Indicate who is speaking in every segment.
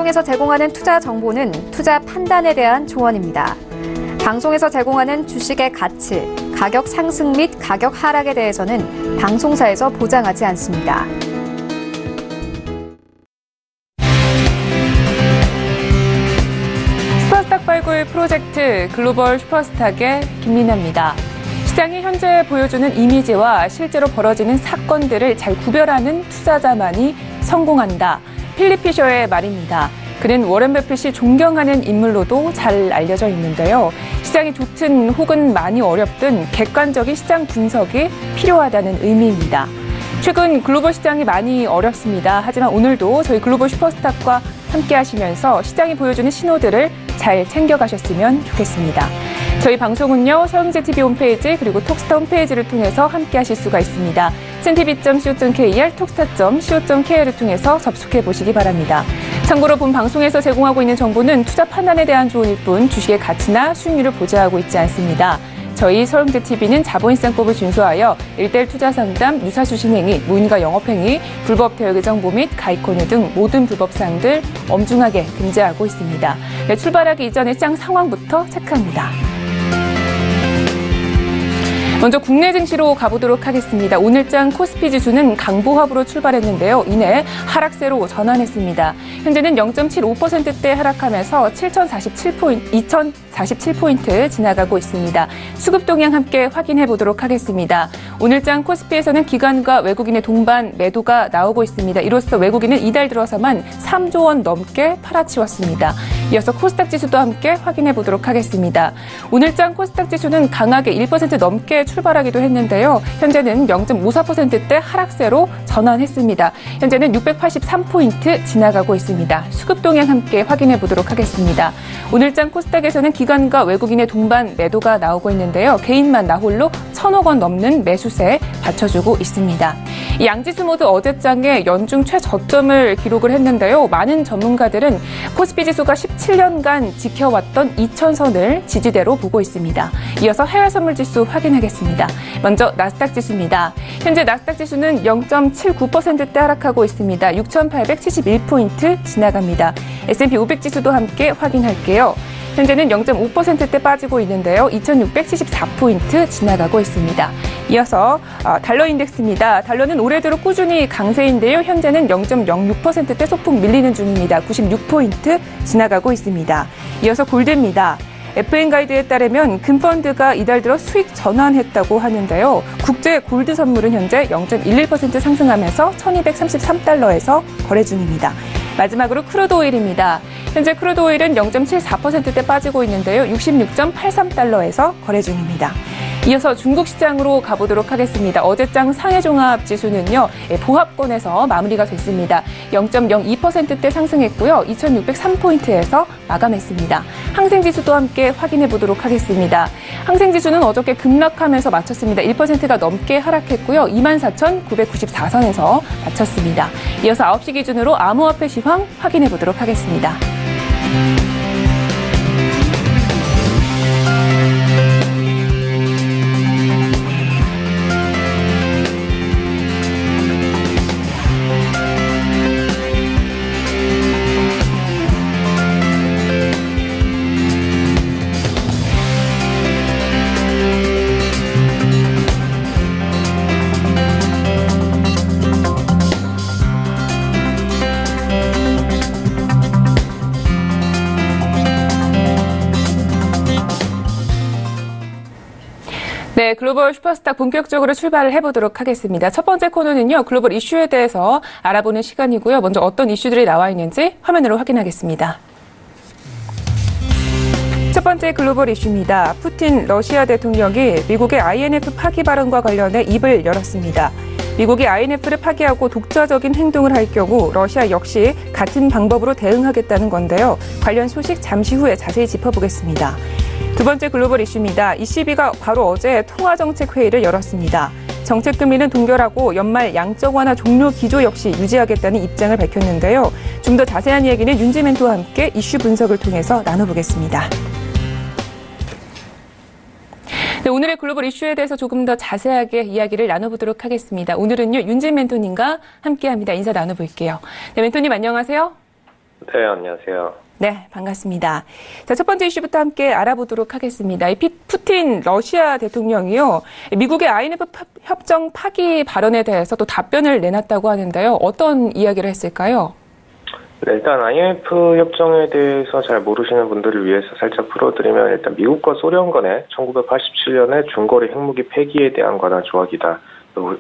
Speaker 1: 방송에서 제공하는 투자 정보는 투자 판단에 대한 조언입니다. 방송에서 제공하는 주식의 가치, 가격 상승 및 가격 하락에 대해서는 방송사에서 보장하지 않습니다.
Speaker 2: 슈퍼스탁 발굴 프로젝트 글로벌 슈퍼스탁의 김민아입니다. 시장이 현재 보여주는 이미지와 실제로 벌어지는 사건들을 잘 구별하는 투자자만이 성공한다. 필립 피셔의 말입니다. 그는 워런 버핏이 존경하는 인물로도 잘 알려져 있는데요. 시장이 좋든 혹은 많이 어렵든 객관적인 시장 분석이 필요하다는 의미입니다. 최근 글로벌 시장이 많이 어렵습니다. 하지만 오늘도 저희 글로벌 슈퍼스탁과 함께 하시면서 시장이 보여주는 신호들을 잘 챙겨가셨으면 좋겠습니다. 저희 방송은요, 서영재TV 홈페이지 그리고 톡스타 홈페이지를 통해서 함께 하실 수가 있습니다. cntv.co.kr, 톡스타.co.kr을 통해서 접속해 보시기 바랍니다. 참고로 본 방송에서 제공하고 있는 정보는 투자 판단에 대한 조언일 뿐 주식의 가치나 수익률을 보장하고 있지 않습니다. 저희 서영재TV는 자본시장법을 준수하여 1:1 투자 상담, 유사주식 행위, 무인가 영업행위, 불법 대여 정보 및 가입권유 등 모든 불법 사항들 엄중하게 금지하고 있습니다. 네, 출발하기 이전에 시장 상황부터 체크합니다. 먼저 국내 증시로 가보도록 하겠습니다. 오늘장 코스피 지수는 강보합으로 출발했는데요. 이내 하락세로 전환했습니다. 현재는 0.75%대 하락하면서 2047포인트 지나가고 있습니다. 수급 동향 함께 확인해 보도록 하겠습니다. 오늘장 코스피에서는 기관과 외국인의 동반 매도가 나오고 있습니다. 이로써 외국인은 이달 들어서만 3조 원 넘게 팔아치웠습니다. 이어서 코스닥 지수도 함께 확인해 보도록 하겠습니다. 오늘장 코스닥 지수는 강하게 1% 넘게 출발하기도 했는데요. 현재는 0.54%대 하락세로 전환했습니다. 현재는 683포인트 지나가고 있습니다. 수급 동향 함께 확인해 보도록 하겠습니다. 오늘장 코스닥에서는 기관과 외국인의 동반 매도가 나오고 있는데요. 개인만 나홀로 1,000억 원 넘는 매수세 받쳐주고 있습니다. 이 양지수 모두 어제장에 연중 최저점을 기록을 했는데요. 많은 전문가들은 코스피 지수가 17년간 지켜왔던 2,000선을 지지대로 보고 있습니다. 이어서 해외 선물 지수 확인하겠습니다. 먼저 나스닥 지수입니다. 현재 나스닥 지수는 0.79%대 하락하고 있습니다. 6,871포인트 지나갑니다. S&P 500 지수도 함께 확인할게요. 현재는 0.5%대 빠지고 있는데요. 2,674포인트 지나가고 있습니다. 이어서 달러 인덱스입니다. 달러는 올해 들어 꾸준히 강세인데요. 현재는 0.06%대 소폭 밀리는 중입니다. 96포인트 지나가고 있습니다. 이어서 골드입니다. FN 가이드에 따르면 금펀드가 이달 들어 수익 전환했다고 하는데요. 국제 골드 선물은 현재 0.11% 상승하면서 1,233달러에서 거래 중입니다. 마지막으로 크루드 오일입니다. 현재 크루드 오일은 0.74%대 빠지고 있는데요. 66.83달러에서 거래 중입니다. 이어서 중국 시장으로 가보도록 하겠습니다. 어제장 상해종합지수는요, 보합권에서 마무리가 됐습니다. 0.02%대 상승했고요. 2,603포인트에서 마감했습니다. 항생지수도 함께 확인해 보도록 하겠습니다. 항생지수는 어저께 급락하면서 마쳤습니다. 1%가 넘게 하락했고요. 24,994선에서 마쳤습니다. 이어서 9시 기준으로 암호화폐 시황 확인해 보도록 하겠습니다. 네, 글로벌 슈퍼스탁 본격적으로 출발을 해보도록 하겠습니다. 첫 번째 코너는요, 글로벌 이슈에 대해서 알아보는 시간이고요. 먼저 어떤 이슈들이 나와 있는지 화면으로 확인하겠습니다. 첫 번째 글로벌 이슈입니다. 푸틴 러시아 대통령이 미국의 INF 파기 발언과 관련해 입을 열었습니다. 미국이 INF를 파기하고 독자적인 행동을 할 경우 러시아 역시 같은 방법으로 대응하겠다는 건데요. 관련 소식 잠시 후에 자세히 짚어보겠습니다. 두 번째 글로벌 이슈입니다. ECB가 바로 어제 통화정책회의를 열었습니다. 정책 금리는 동결하고 연말 양적 완화 종료 기조 역시 유지하겠다는 입장을 밝혔는데요. 좀 더 자세한 이야기는 윤지 멘토와 함께 이슈 분석을 통해서 나눠보겠습니다. 네, 오늘의 글로벌 이슈에 대해서 조금 더 자세하게 이야기를 나눠보도록 하겠습니다. 오늘은요, 윤지 멘토님과 함께합니다. 인사 나눠볼게요. 네, 멘토님 안녕하세요.
Speaker 3: 네, 안녕하세요.
Speaker 2: 네, 반갑습니다. 자, 첫 번째 이슈부터 함께 알아보도록 하겠습니다. 이 푸틴 러시아 대통령이요, 미국의 INF 협정 파기 발언에 대해서 또 답변을 내놨다고 하는데요. 어떤 이야기를 했을까요?
Speaker 3: 네, 일단 IMF 협정에 대해서 잘 모르시는 분들을 위해서 살짝 풀어드리면 일단 미국과 소련 간의 1987년에 중거리 핵무기 폐기에 대한 관한 조약이다.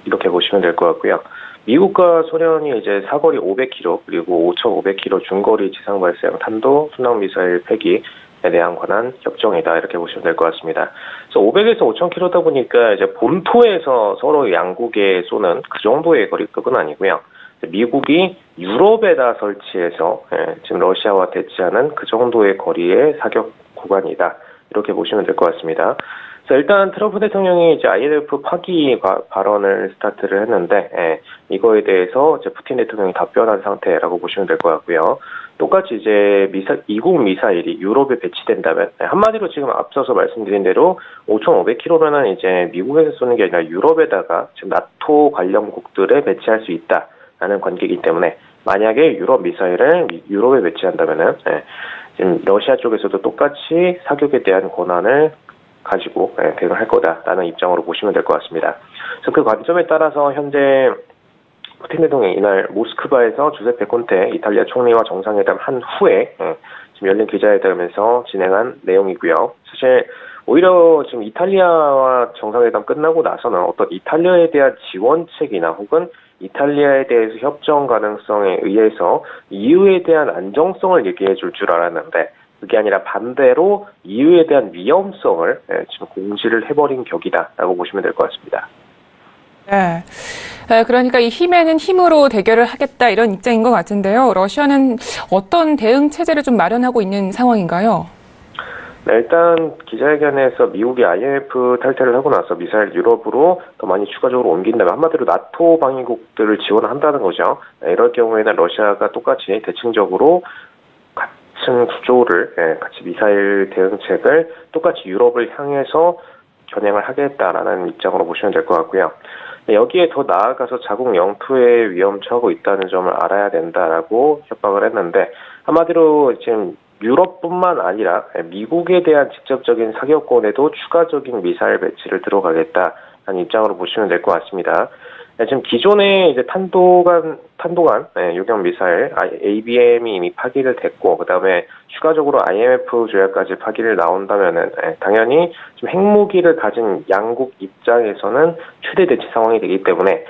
Speaker 3: 이렇게 보시면 될 것 같고요. 미국과 소련이 이제 사거리 500km 그리고 5,500km 중거리 지상 발사형 탄도 순항 미사일 폐기에 대한 관한 협정이다. 이렇게 보시면 될 것 같습니다. 그래서 500에서 5,000km다 보니까 이제 본토에서 서로 양국에 쏘는 그 정도의 거리급은 아니고요. 미국이 유럽에다 설치해서 지금 러시아와 대치하는 그 정도의 거리의 사격 구간이다. 이렇게 보시면 될 것 같습니다. 그래서 일단 트럼프 대통령이 이제 INF 파기 발언을 스타트를 했는데 이거에 대해서 이제 푸틴 대통령이 답변한 상태라고 보시면 될 것 같고요. 똑같이 이제 이국 미사일이 유럽에 배치된다면 한마디로 지금 앞서서 말씀드린 대로 5,500km면은 이제 미국에서 쏘는 게 아니라 유럽에다가 지금 나토 관련국들에 배치할 수 있다. 라는 관계이기 때문에 만약에 유럽 미사일을 유럽에 배치한다면은 지금 러시아 쪽에서도 똑같이 사격에 대한 권한을 가지고 대응할 거다라는 입장으로 보시면 될 것 같습니다. 그래서 그 관점에 따라서 현재 푸틴 대통령이 이날 모스크바에서 주세페 콘테 이탈리아 총리와 정상회담 한 후에 지금 열린 기자회담에서 진행한 내용이고요. 사실 오히려 지금 이탈리아와 정상회담 끝나고 나서는 어떤 이탈리아에 대한 지원책이나 혹은 이탈리아에 대해서 협정 가능성에 의해서 EU에 대한 안정성을 얘기해 줄 줄 알았는데 그게 아니라 반대로 EU에 대한 위험성을 지금 공지를 해버린 격이다라고 보시면 될 것 같습니다.
Speaker 2: 네. 그러니까 이 힘에는 힘으로 대결을 하겠다 이런 입장인 것 같은데요. 러시아는 어떤 대응 체제를 좀 마련하고 있는 상황인가요?
Speaker 3: 네, 일단 기자회견에서 미국이 IMF 탈퇴를 하고 나서 미사일 유럽으로 더 많이 추가적으로 옮긴다면 한마디로 나토 방위국들을 지원한다는 거죠. 이럴 경우에는 러시아가 똑같이 대칭적으로 같은 구조를 같이 미사일 대응책을 똑같이 유럽을 향해서 겨냥을 하겠다라는 입장으로 보시면 될 것 같고요. 여기에 더 나아가서 자국 영토에 위험 처하고 있다는 점을 알아야 된다라고 협박을 했는데 한마디로 지금 유럽뿐만 아니라 미국에 대한 직접적인 사격권에도 추가적인 미사일 배치를 들어가겠다는 입장으로 보시면 될 것 같습니다. 지금 기존의 이제 탄도간 유경 미사일 ABM이 이미 파기를 됐고 그다음에 추가적으로 IMF 조약까지 파기를 나온다면은 당연히 지금 핵무기를 가진 양국 입장에서는 최대 대치 상황이 되기 때문에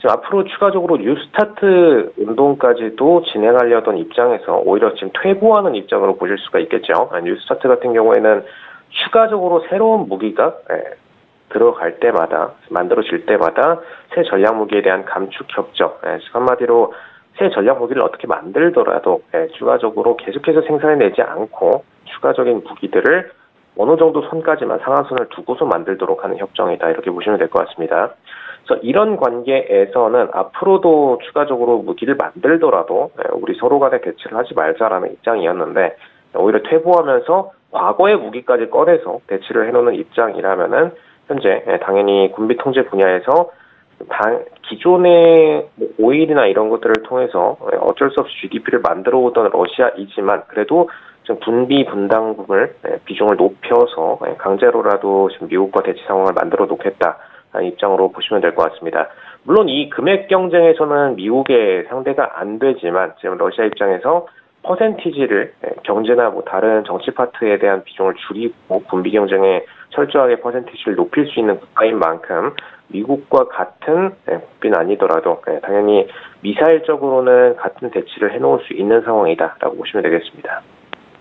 Speaker 3: 앞으로 추가적으로 뉴스타트 운동까지도 진행하려던 입장에서 오히려 지금 퇴보하는 입장으로 보실 수가 있겠죠. 뉴스타트 같은 경우에는 추가적으로 새로운 무기가 들어갈 때마다 만들어질 때마다 새 전략 무기에 대한 감축 협정, 한마디로 새 전략 무기를 어떻게 만들더라도 추가적으로 계속해서 생산해내지 않고 추가적인 무기들을 어느 정도 선까지만 상한선을 두고서 만들도록 하는 협정이다. 이렇게 보시면 될 것 같습니다. 그래서 이런 관계에서는 앞으로도 추가적으로 무기를 만들더라도 우리 서로 간에 대치를 하지 말자라는 입장이었는데 오히려 퇴보하면서 과거의 무기까지 꺼내서 대치를 해놓는 입장이라면은 현재 당연히 군비 통제 분야에서 기존의 오일이나 이런 것들을 통해서 어쩔 수 없이 GDP를 만들어 오던 러시아이지만 그래도 지금 분비 분담금을 비중을 높여서 강제로라도 지금 미국과 대치 상황을 만들어 놓겠다. 입장으로 보시면 될 것 같습니다. 물론 이 금액 경쟁에서는 미국의 상대가 안 되지만 지금 러시아 입장에서 퍼센티지를 경제나 다른 정치 파트에 대한 비중을 줄이고 분비 경쟁에 철저하게 퍼센티지를 높일 수 있는 국가인 만큼 미국과 같은 국비는 아니더라도 당연히 미사일적으로는 같은 대치를 해놓을 수 있는 상황이다라고 보시면 되겠습니다.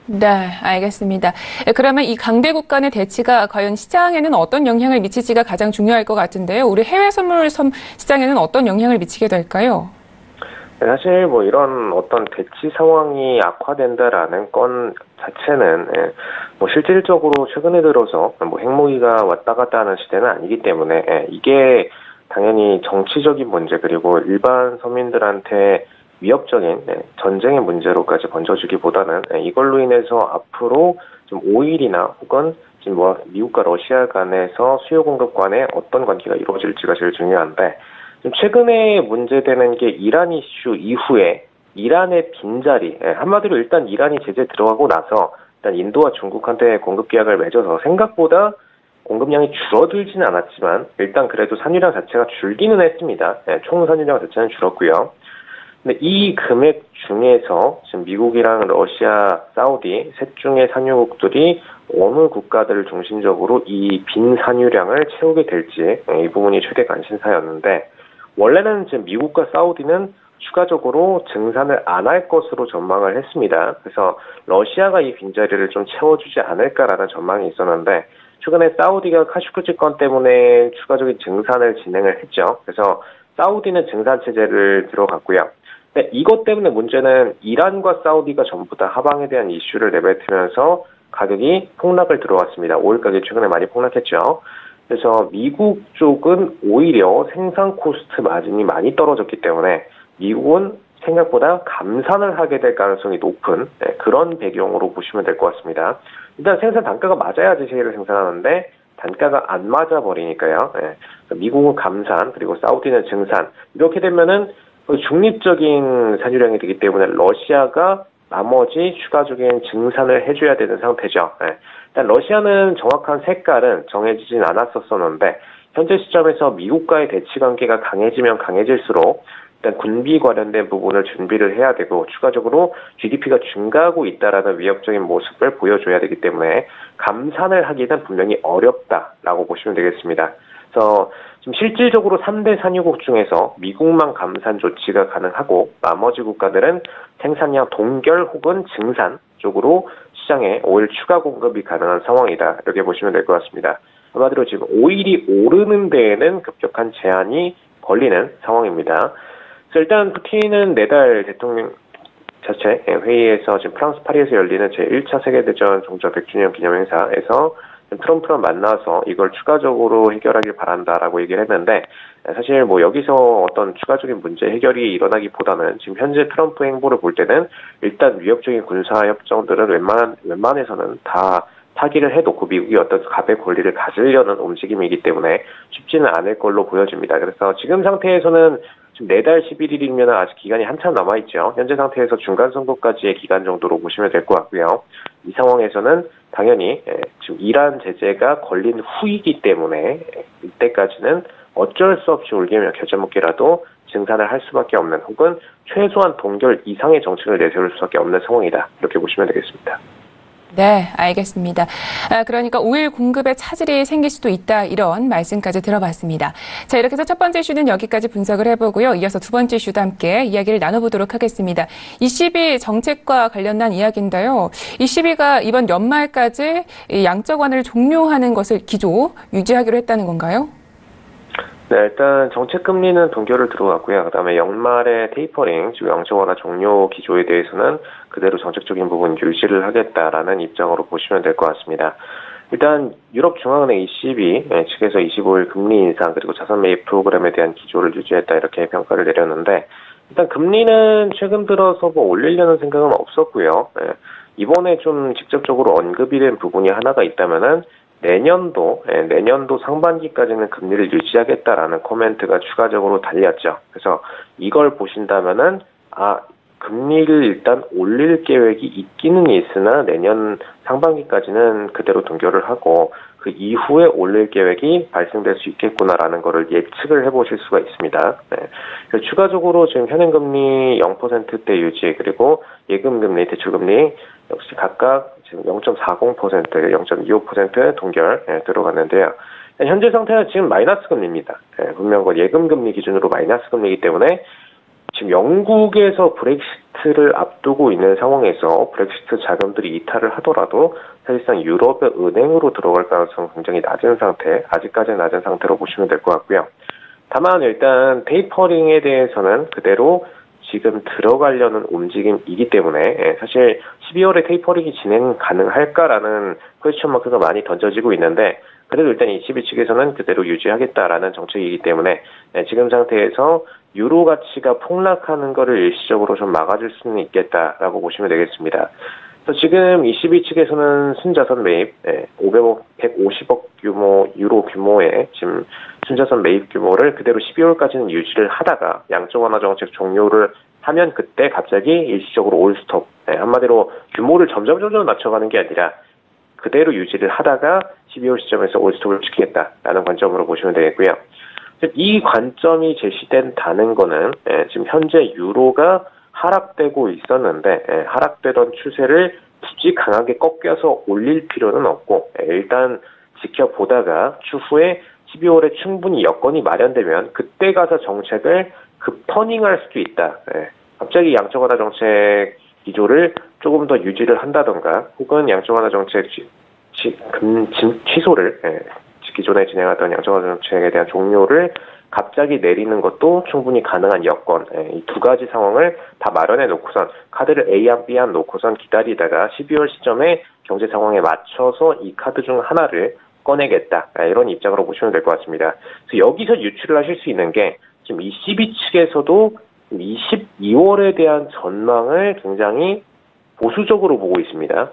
Speaker 2: 네, 알겠습니다. 그러면 이 강대국 간의 대치가 과연 시장에는 어떤 영향을 미칠지가 가장 중요할 것 같은데요. 우리 해외 선물 시장에는 어떤 영향을 미치게 될까요?
Speaker 3: 사실 이런 어떤 대치 상황이 악화된다라는 건 자체는 실질적으로 최근에 들어서 핵무기가 왔다 갔다 하는 시대는 아니기 때문에 이게 당연히 정치적인 문제 그리고 일반 서민들한테 위협적인 전쟁의 문제로까지 번져주기보다는 이걸로 인해서 앞으로 좀 오일이나 혹은 지금 미국과 러시아 간에서 수요 공급 간에 어떤 관계가 이루어질지가 제일 중요한데 최근에 문제되는 게 이란 이슈 이후에 이란의 빈자리, 한마디로 일단 이란이 제재 들어가고 나서 일단 인도와 중국한테 공급 계약을 맺어서 생각보다 공급량이 줄어들지는 않았지만 일단 그래도 산유량 자체가 줄기는 했습니다. 총 산유량 자체는 줄었고요. 근데 이 금액 중에서 지금 미국이랑 러시아, 사우디 셋 중의 산유국들이 어느 국가들을 중심적으로 이 빈 산유량을 채우게 될지 이 부분이 최대 관심사였는데 원래는 지금 미국과 사우디는 추가적으로 증산을 안 할 것으로 전망을 했습니다. 그래서 러시아가 이 빈자리를 좀 채워주지 않을까라는 전망이 있었는데 최근에 사우디가 카슈크지 건 때문에 추가적인 증산을 진행을 했죠. 그래서 사우디는 증산 체제를 들어갔고요. 근데 이것 때문에 문제는 이란과 사우디가 전부 다 하방에 대한 이슈를 내뱉으면서 가격이 폭락을 들어왔습니다. 오일 가격이 최근에 많이 폭락했죠. 그래서 미국 쪽은 오히려 생산 코스트 마진이 많이 떨어졌기 때문에 미국은 생각보다 감산을 하게 될 가능성이 높은 그런 배경으로 보시면 될 것 같습니다. 일단 생산 단가가 맞아야지 세일을 생산하는데 단가가 안 맞아 버리니까요. 미국은 감산 그리고 사우디는 증산 이렇게 되면은 중립적인 산유량이 되기 때문에 러시아가 나머지 추가적인 증산을 해줘야 되는 상태죠. 일단 러시아는 정확한 색깔은 정해지진 않았었는데 현재 시점에서 미국과의 대치 관계가 강해지면 강해질수록 일단 군비 관련된 부분을 준비를 해야 되고 추가적으로 GDP가 증가하고 있다라는 위협적인 모습을 보여줘야 되기 때문에 감산을 하기는 분명히 어렵다라고 보시면 되겠습니다. 그래서 지금 실질적으로 3대 산유국 중에서 미국만 감산 조치가 가능하고 나머지 국가들은 생산량 동결 혹은 증산 쪽으로 시장에 오일 추가 공급이 가능한 상황이다. 이렇게 보시면 될 것 같습니다. 한마디로 지금 오일이 오르는 데에는 급격한 제한이 걸리는 상황입니다. 그래서 일단 푸틴은 내달 대통령 자체 회의에서 지금 프랑스 파리에서 열리는 제1차 세계대전 종전 100주년 기념행사에서 트럼프랑 만나서 이걸 추가적으로 해결하길 바란다라고 얘기를 했는데 사실 뭐 여기서 어떤 추가적인 문제 해결이 일어나기보다는 지금 현재 트럼프 행보를 볼 때는 일단 위협적인 군사 협정들은 웬만해서는 다 타기를 해놓고 미국이 어떤 갑의 권리를 가지려는 움직임이기 때문에 쉽지는 않을 걸로 보여집니다. 그래서 지금 상태에서는 지금 내달 11일이면 아직 기간이 한참 남아있죠. 현재 상태에서 중간선거까지의 기간 정도로 보시면 될 것 같고요. 이 상황에서는 당연히 지금 이란 제재가 걸린 후이기 때문에 이때까지는 어쩔 수 없이 울기며 겨자 먹기라도 증산을 할 수밖에 없는 혹은 최소한 동결 이상의 정책을 내세울 수밖에 없는 상황이다. 이렇게 보시면 되겠습니다.
Speaker 2: 네, 알겠습니다. 그러니까 오일 공급에 차질이 생길 수도 있다 이런 말씀까지 들어봤습니다. 자, 이렇게 해서 첫 번째 이슈는 여기까지 분석을 해보고요. 이어서 두 번째 이슈도 함께 이야기를 나눠보도록 하겠습니다. 이 시비 정책과 관련한 이야기인데요. 이 시비가 이번 연말까지 양적 완화를 종료하는 것을 기조 유지하기로 했다는 건가요?
Speaker 3: 네, 일단 정책 금리는 동결을 들어갔고요. 그다음에 연말에 테이퍼링, 즉 양적 완화 종료 기조에 대해서는 그대로 정책적인 부분 유지를 하겠다라는 입장으로 보시면 될 것 같습니다. 일단 유럽 중앙은행 ECB 측에서 25일 금리 인상 그리고 자산 매입 프로그램에 대한 기조를 유지했다 이렇게 평가를 내렸는데 일단 금리는 최근 들어서 뭐 올리려는 생각은 없었고요. 이번에 좀 직접적으로 언급이 된 부분이 하나가 있다면은 내년도 상반기까지는 금리를 유지하겠다라는 코멘트가 추가적으로 달렸죠. 그래서 이걸 보신다면은 금리를 일단 올릴 계획이 있기는 있으나 내년 상반기까지는 그대로 동결을 하고 그 이후에 올릴 계획이 발생될 수 있겠구나라는 거를 예측을 해보실 수가 있습니다. 추가적으로 지금 현행금리 0%대 유지 그리고 예금금리, 대출금리 역시 각각 지금 0.40%, 0.25% 동결 들어갔는데요. 현재 상태는 지금 마이너스 금리입니다. 분명한 건 예금 금리 기준으로 마이너스 금리이기 때문에 지금 영국에서 브렉시트를 앞두고 있는 상황에서 브렉시트 자금들이 이탈을 하더라도 사실상 유럽의 은행으로 들어갈 가능성은 굉장히 낮은 상태, 아직까지는 낮은 상태로 보시면 될 것 같고요. 다만 일단 테이퍼링에 대해서는 그대로 지금 들어가려는 움직임이기 때문에 사실 12월에 테이퍼링이 진행 가능할까라는 퀘스천 마크가 많이 던져지고 있는데 그래도 일단 ECB 측에서는 그대로 유지하겠다라는 정책이기 때문에 지금 상태에서 유로 가치가 폭락하는 것을 일시적으로 좀 막아줄 수는 있겠다라고 보시면 되겠습니다. 그래서 지금 ECB 측에서는 순자산 매입 150억 규모 유로 규모의 지금 순자산 매입 규모를 그대로 12월까지는 유지를 하다가 양적 완화 정책 종료를 하면 그때 갑자기 일시적으로 올스톱, 한마디로 규모를 점점 낮춰가는 게 아니라 그대로 유지를 하다가 12월 시점에서 올스톱을 시키겠다라는 관점으로 보시면 되겠고요. 이 관점이 제시된다는 거는 지금 현재 유로가 하락되고 있었는데 하락되던 추세를 굳이 강하게 꺾여서 올릴 필요는 없고 일단 지켜보다가 추후에 12월에 충분히 여건이 마련되면 그때 가서 정책을 급터닝할 수도 있다. 갑자기 양적 완화 정책 기조를 조금 더 유지를 한다던가 혹은 양적 완화 정책 취소를 기존에 진행하던 양적 완화 정책에 대한 종료를 갑자기 내리는 것도 충분히 가능한 여건, 이 두 가지 상황을 다 마련해 놓고선 카드를 A안 B안 놓고선 기다리다가 12월 시점에 경제 상황에 맞춰서 이 카드 중 하나를 꺼내겠다, 이런 입장으로 보시면 될 것 같습니다. 그래서 여기서 유출을 하실 수 있는 게 지금 ECB 측에서도 22월에 대한 전망을 굉장히 보수적으로 보고 있습니다.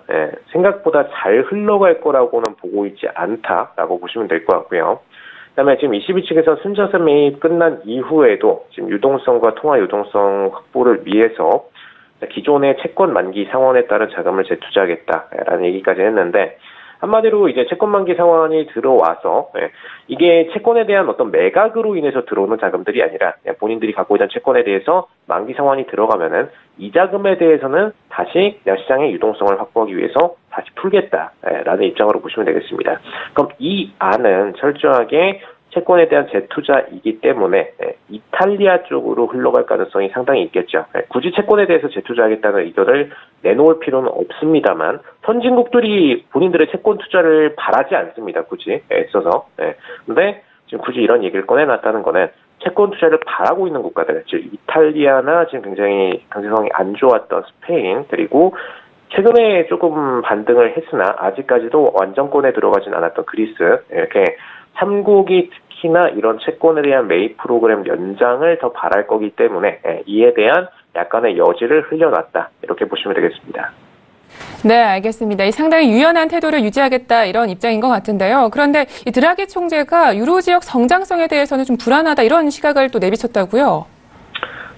Speaker 3: 생각보다 잘 흘러갈 거라고는 보고 있지 않다라고 보시면 될 것 같고요. 그다음에 지금 ECB 측에서 순자산 매입 끝난 이후에도 지금 유동성과 통화 유동성 확보를 위해서 기존의 채권 만기 상환에 따른 자금을 재투자하겠다라는 얘기까지 했는데 한마디로 이제 채권 만기 상환이 들어와서 이게 채권에 대한 어떤 매각으로 인해서 들어오는 자금들이 아니라 본인들이 갖고 있는 채권에 대해서 만기 상환이 들어가면은 이 자금에 대해서는 다시 시장의 유동성을 확보하기 위해서 다시 풀겠다라는 입장으로 보시면 되겠습니다. 그럼 이 안은 철저하게 채권에 대한 재투자이기 때문에 이탈리아 쪽으로 흘러갈 가능성이 상당히 있겠죠. 굳이 채권에 대해서 재투자하겠다는 의견을 내놓을 필요는 없습니다만 선진국들이 본인들의 채권 투자를 바라지 않습니다. 굳이 애써서. 근데 지금 굳이 이런 얘기를 꺼내놨다는 거는 채권 투자를 바라고 있는 국가들, 즉 이탈리아나 지금 굉장히 경제 상황이 안 좋았던 스페인, 그리고 최근에 조금 반등을 했으나 아직까지도 완전권에 들어가진 않았던 그리스, 이렇게 3국이 특히나 이런 채권에 대한 매입 프로그램 연장을 더 바랄 거기 때문에 이에 대한 약간의 여지를 흘려놨다, 이렇게 보시면 되겠습니다.
Speaker 2: 네, 알겠습니다. 이 상당히 유연한 태도를 유지하겠다 이런 입장인 것 같은데요. 그런데 이 드라기 총재가 유로 지역 성장성에 대해서는 좀 불안하다 이런 시각을 또 내비쳤다고요?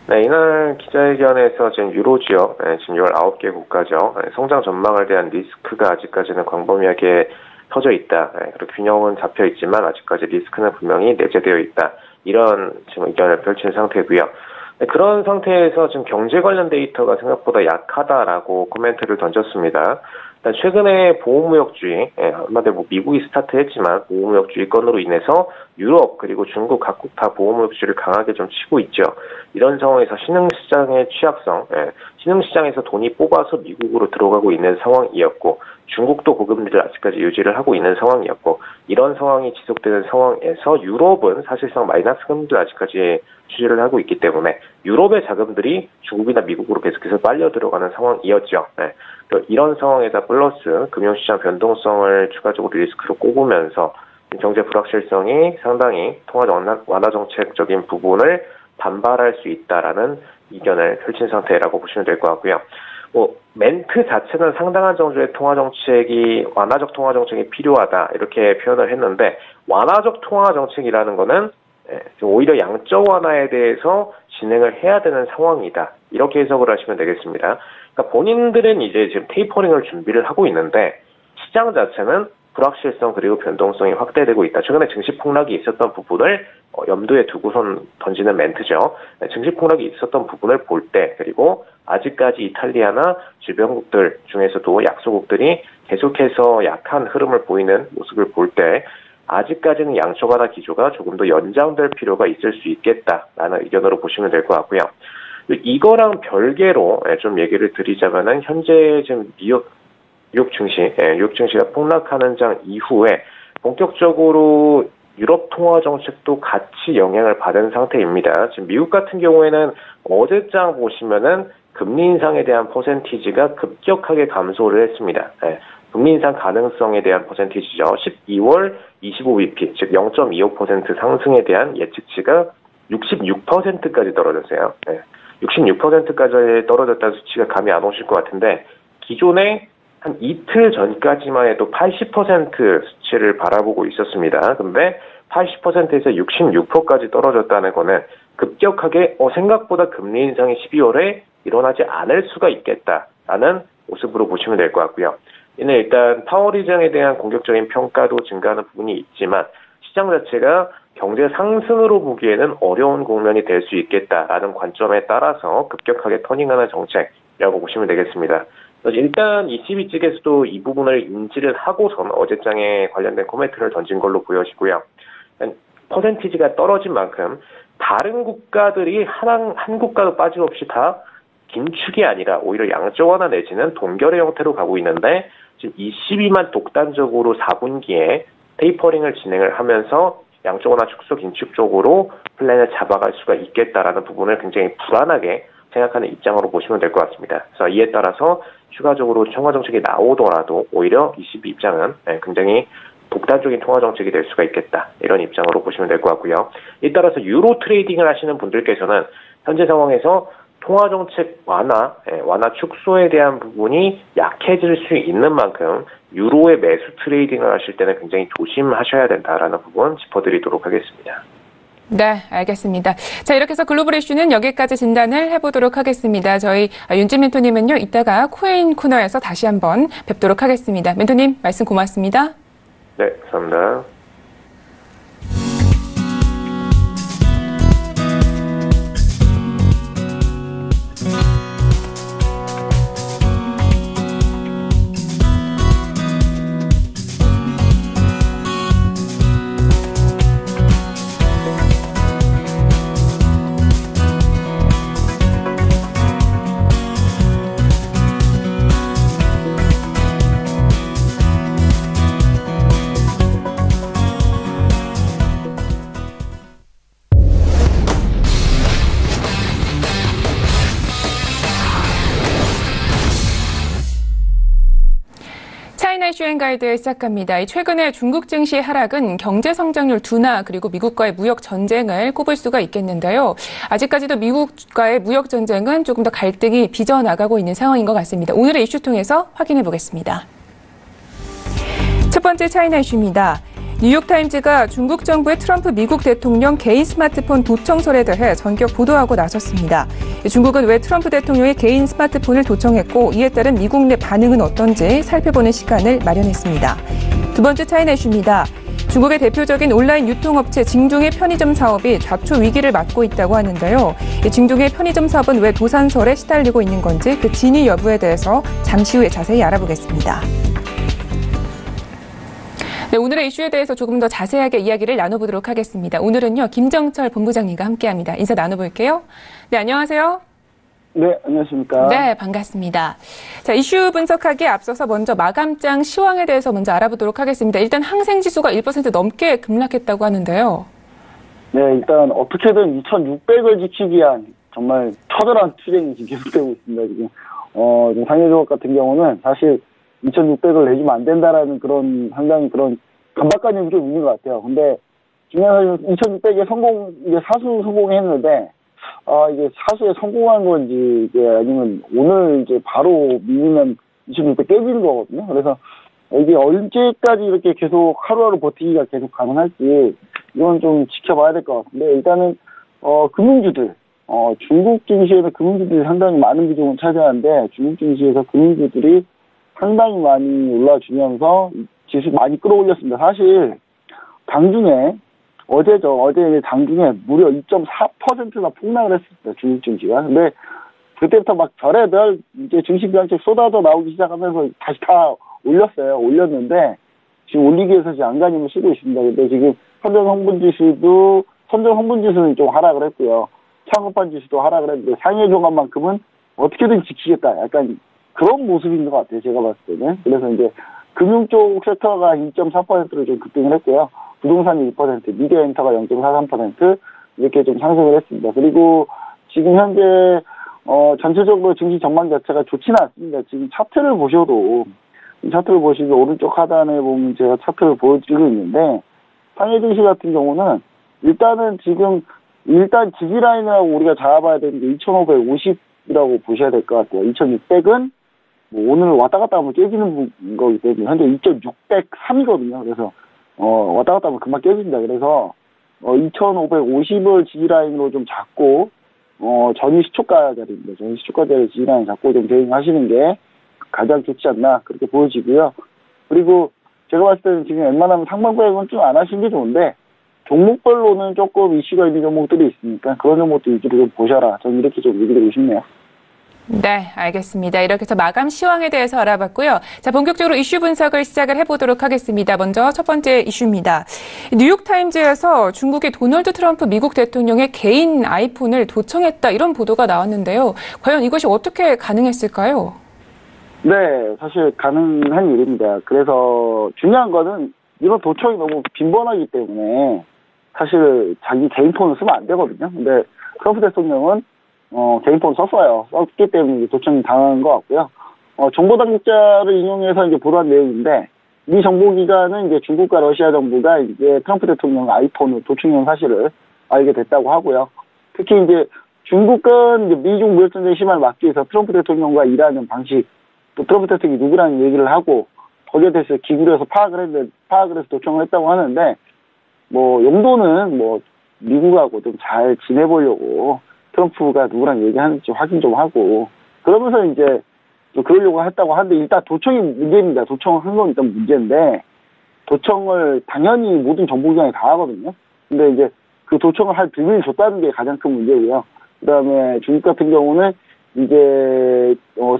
Speaker 3: 네, 이날 기자회견에서 지금 유로 지역, 지금 19개 국가죠. 성장 전망에 대한 리스크가 아직까지는 광범위하게 터져 있다. 그리고 균형은 잡혀 있지만 아직까지 리스크는 분명히 내재되어 있다. 이런 지금 의견을 펼친 상태고요. 그런 상태에서 지금 경제 관련 데이터가 생각보다 약하다라고 코멘트를 던졌습니다. 일단 최근에 보호무역주의, 한마디로 미국이 스타트했지만 보호무역주의 건으로 인해서 유럽 그리고 중국 각국 다 보호무역주의를 강하게 좀 치고 있죠. 이런 상황에서 신흥시장의 취약성, 신흥시장에서 돈이 뽑아서 미국으로 들어가고 있는 상황이었고 중국도 고금리를 아직까지 유지를 하고 있는 상황이었고 이런 상황이 지속되는 상황에서 유럽은 사실상 마이너스 금리를 아직까지 유지를 하고 있기 때문에 유럽의 자금들이 중국이나 미국으로 계속해서 빨려 들어가는 상황이었죠. 이런 상황에다 플러스 금융시장 변동성을 추가적으로 리스크로 꼽으면서 경제 불확실성이 상당히 통화 완화 정책적인 부분을 반발할 수 있다라는 의견을 펼친 상태라고 보시면 될 것 같고요. 멘트 자체는 상당한 정도의 완화적 통화 정책이 필요하다 이렇게 표현을 했는데 완화적 통화 정책이라는 거는 오히려 양적 완화에 대해서 진행을 해야 되는 상황이다 이렇게 해석을 하시면 되겠습니다. 그러니까 본인들은 이제 지금 테이퍼링을 준비를 하고 있는데 시장 자체는 불확실성 그리고 변동성이 확대되고 있다. 최근에 증시 폭락이 있었던 부분을 염두에 두고선 던지는 멘트죠. 증시 폭락이 있었던 부분을 볼 때 그리고 아직까지 이탈리아나 주변국들 중에서도 약소국들이 계속해서 약한 흐름을 보이는 모습을 볼 때 아직까지는 양적 완화 기조가 조금 더 연장될 필요가 있을 수 있겠다라는 의견으로 보시면 될 것 같고요. 이거랑 별개로 좀 얘기를 드리자면은 현재 지금 뉴욕 증시가 폭락하는 장 이후에 본격적으로 유럽 통화 정책도 같이 영향을 받은 상태입니다. 지금 미국 같은 경우에는 어제장 보시면은 금리 인상에 대한 퍼센티지가 급격하게 감소를 했습니다. 금리 인상 가능성에 대한 퍼센티지죠. 12월 25bp, 즉 0.25% 상승에 대한 예측치가 66%까지 떨어졌어요. 66%까지 떨어졌다는 수치가 감이 안 오실 것 같은데 기존에 한 이틀 전까지만 해도 80% 수치를 바라보고 있었습니다. 근데 80%에서 66%까지 떨어졌다는 거는 급격하게 생각보다 금리 인상이 12월에 일어나지 않을 수가 있겠다라는 모습으로 보시면 될 것 같고요. 이는 일단 파월 의장에 대한 공격적인 평가도 증가하는 부분이 있지만 시장 자체가 경제 상승으로 보기에는 어려운 국면이 될 수 있겠다라는 관점에 따라서 급격하게 터닝하는 정책이라고 보시면 되겠습니다. 일단 ECB 측에서도 이 부분을 인지를 하고선 어제장에 관련된 코멘트를 던진 걸로 보여지고요. 퍼센티지가 떨어진 만큼 다른 국가들이 한 국가도 빠짐없이 다 긴축이 아니라 오히려 양적 완화 내지는 동결의 형태로 가고 있는데 지금 ECB만 독단적으로 4분기에 테이퍼링을 진행을 하면서 양적 완화 축소 긴축 쪽으로 플랜을 잡아갈 수가 있겠다라는 부분을 굉장히 불안하게 생각하는 입장으로 보시면 될 것 같습니다. 그래서 이에 따라서 추가적으로 통화 정책이 나오더라도 오히려 ECB 입장은 굉장히 독단적인 통화 정책이 될 수가 있겠다. 이런 입장으로 보시면 될 것 같고요. 이에 따라서 유로 트레이딩을 하시는 분들께서는 현재 상황에서 통화 정책 완화 축소에 대한 부분이 약해질 수 있는 만큼 유로의 매수 트레이딩을 하실 때는 굉장히 조심하셔야 된다라는 부분 짚어드리도록 하겠습니다.
Speaker 2: 네, 알겠습니다. 자, 이렇게 해서 글로벌 이슈는 여기까지 진단을 해보도록 하겠습니다. 저희 윤진 멘토님은요, 이따가 코인 코너에서 다시 한번 뵙도록 하겠습니다. 멘토님, 말씀 고맙습니다.
Speaker 3: 네, 감사합니다.
Speaker 2: 차이나 이슈 가이드 시작합니다. 최근에 중국 증시의 하락은 경제 성장률 둔화 그리고 미국과의 무역 전쟁을 꼽을 수가 있겠는데요. 아직까지도 미국과의 무역 전쟁은 조금 더 갈등이 빚어나가고 있는 상황인 것 같습니다. 오늘의 이슈 통해서 확인해 보겠습니다. 첫 번째 차이나 이슈입니다. 뉴욕타임즈가 중국 정부의 트럼프 미국 대통령 개인 스마트폰 도청설에 대해 전격 보도하고 나섰습니다. 중국은 왜 트럼프 대통령의 개인 스마트폰을 도청했고 이에 따른 미국 내 반응은 어떤지 살펴보는 시간을 마련했습니다. 두 번째 차이나 이슈입니다. 중국의 대표적인 온라인 유통업체 징종의 편의점 사업이 좌초 위기를 맞고 있다고 하는데요. 징종의 편의점 사업은 왜 도산설에 시달리고 있는 건지 그 진위 여부에 대해서 잠시 후에 자세히 알아보겠습니다. 네, 오늘의 이슈에 대해서 조금 더 자세하게 이야기를 나눠보도록 하겠습니다. 오늘은요, 김정철 본부장님과 함께합니다. 인사 나눠볼게요. 네, 안녕하세요.
Speaker 4: 네, 안녕하십니까.
Speaker 2: 네, 반갑습니다. 자, 이슈 분석하기에 앞서서 먼저 마감장 시황에 대해서 먼저 알아보도록 하겠습니다. 일단 항생지수가 1% 넘게 급락했다고 하는데요.
Speaker 4: 네, 일단 어떻게든 2,600을 지키기 위한 정말 처절한 투쟁이 지금 계속되고 있습니다. 지금 상해조업 같은 경우는 사실 2,600을 내주면 안 된다라는 그런 상당히 그런 강박관념이 좀 있는 것 같아요. 근데 중요한 건 2,600에 이제 사수 성공했는데 이게 사수에 성공한 건지 이게 아니면 오늘 이제 바로 밀리면 2,600 깨지는 거거든요. 그래서 이게 언제까지 이렇게 계속 하루하루 버티기가 계속 가능할지 이건 좀 지켜봐야 될 것 같은데 일단은 금융주들 중국 증시에는 금융주들이 상당히 많은 비중을 차지하는데 중국 증시에서 금융주들이 상당히 많이 올라주면서 지수 많이 끌어올렸습니다. 사실 당중에 어제 당중에 무려 2.4%나 폭락을 했습니다. 중국 증시가. 근데 그때부터 막 별의별 이제 증시 비상책 쏟아져 나오기 시작하면서 다시 다 올렸어요. 올렸는데 지금 올리기 위해서 지금 안간힘을 쓰고 있습니다. 근데 지금 선전 성분지수는 좀 하락을 했고요. 창업한 지수도 하락을 했는데 상해 종합만큼은 어떻게든 지키겠다. 약간 그런 모습인 것 같아요. 제가 봤을 때는. 그래서 이제 금융 쪽 섹터가 2.4%로 좀 급등을 했고요. 부동산이 2%, 미디어 엔터가 0.43% 이렇게 좀 상승을 했습니다. 그리고 지금 현재 전체적으로 증시 전망 자체가 좋지는 않습니다. 지금 차트를 보셔도 오른쪽 하단에 보면 제가 차트를 보여드리고 있는데 상해 증시 같은 경우는 일단 지지라인이라고 우리가 잡아봐야 되는 게 2,550이라고 보셔야 될 것 같아요. 2,600은 뭐 오늘 왔다 갔다 하면 깨지는 거기 때문에 현재 2,603이거든요. 그래서 왔다 갔다 하면 금방 깨집니다. 그래서 2,550을 지지라인으로 좀 잡고 전일 시초가 자리입니다. 전일 시초가 자리 지지라인 잡고 좀 대응하시는 게 가장 좋지 않나 그렇게 보여지고요. 그리고 제가 봤을 때는 지금 웬만하면 상방배역은 좀 안 하시는 게 좋은데 종목별로는 조금 이슈가 있는 종목들이 있으니까 그런 종목들 위주로 좀 보셔라. 저는 이렇게 좀 얘기드리고 싶네요.
Speaker 2: 네, 알겠습니다. 이렇게 해서 마감 시황에 대해서 알아봤고요. 자, 본격적으로 이슈 분석을 시작을 해보도록 하겠습니다. 먼저 첫 번째 이슈입니다. 뉴욕타임즈에서 중국의 도널드 트럼프 미국 대통령의 개인 아이폰을 도청했다 이런 보도가 나왔는데요. 과연 이것이 어떻게 가능했을까요?
Speaker 4: 네, 사실 가능한 일입니다. 그래서 중요한 거는 이런 도청이 너무 빈번하기 때문에 사실 자기 개인 폰을 쓰면 안 되거든요. 근데 트럼프 대통령은 개인 폰 썼기 때문에 도청이 당한 것 같고요. 정보 당국자를 인용해서 이제 보도한 내용인데, 미 정보기관은 이제 중국과 러시아 정부가 이제 트럼프 대통령 아이폰을 도청한 사실을 알게 됐다고 하고요. 특히 이제 중국은 이제 미중 무역전쟁 심화를 막기 위해서 트럼프 대통령과 일하는 방식, 또 트럼프 대통령이 누구랑 얘기를 하고, 거기에 대해서 기구를 해서 파악을 해서 도청을 했다고 하는데, 뭐, 용도는 뭐, 미국하고 좀 잘 지내보려고, 트럼프가 누구랑 얘기하는지 확인 좀 하고 그러면서 이제 또 그러려고 했다고 하는데 일단 도청이 문제입니다. 도청을 한 건 일단 문제인데 도청을 당연히 모든 정보기관이 다 하거든요. 근데 이제 그 도청을 할 비밀을 줬다는 게 가장 큰 문제고요. 그다음에 중국 같은 경우는 이제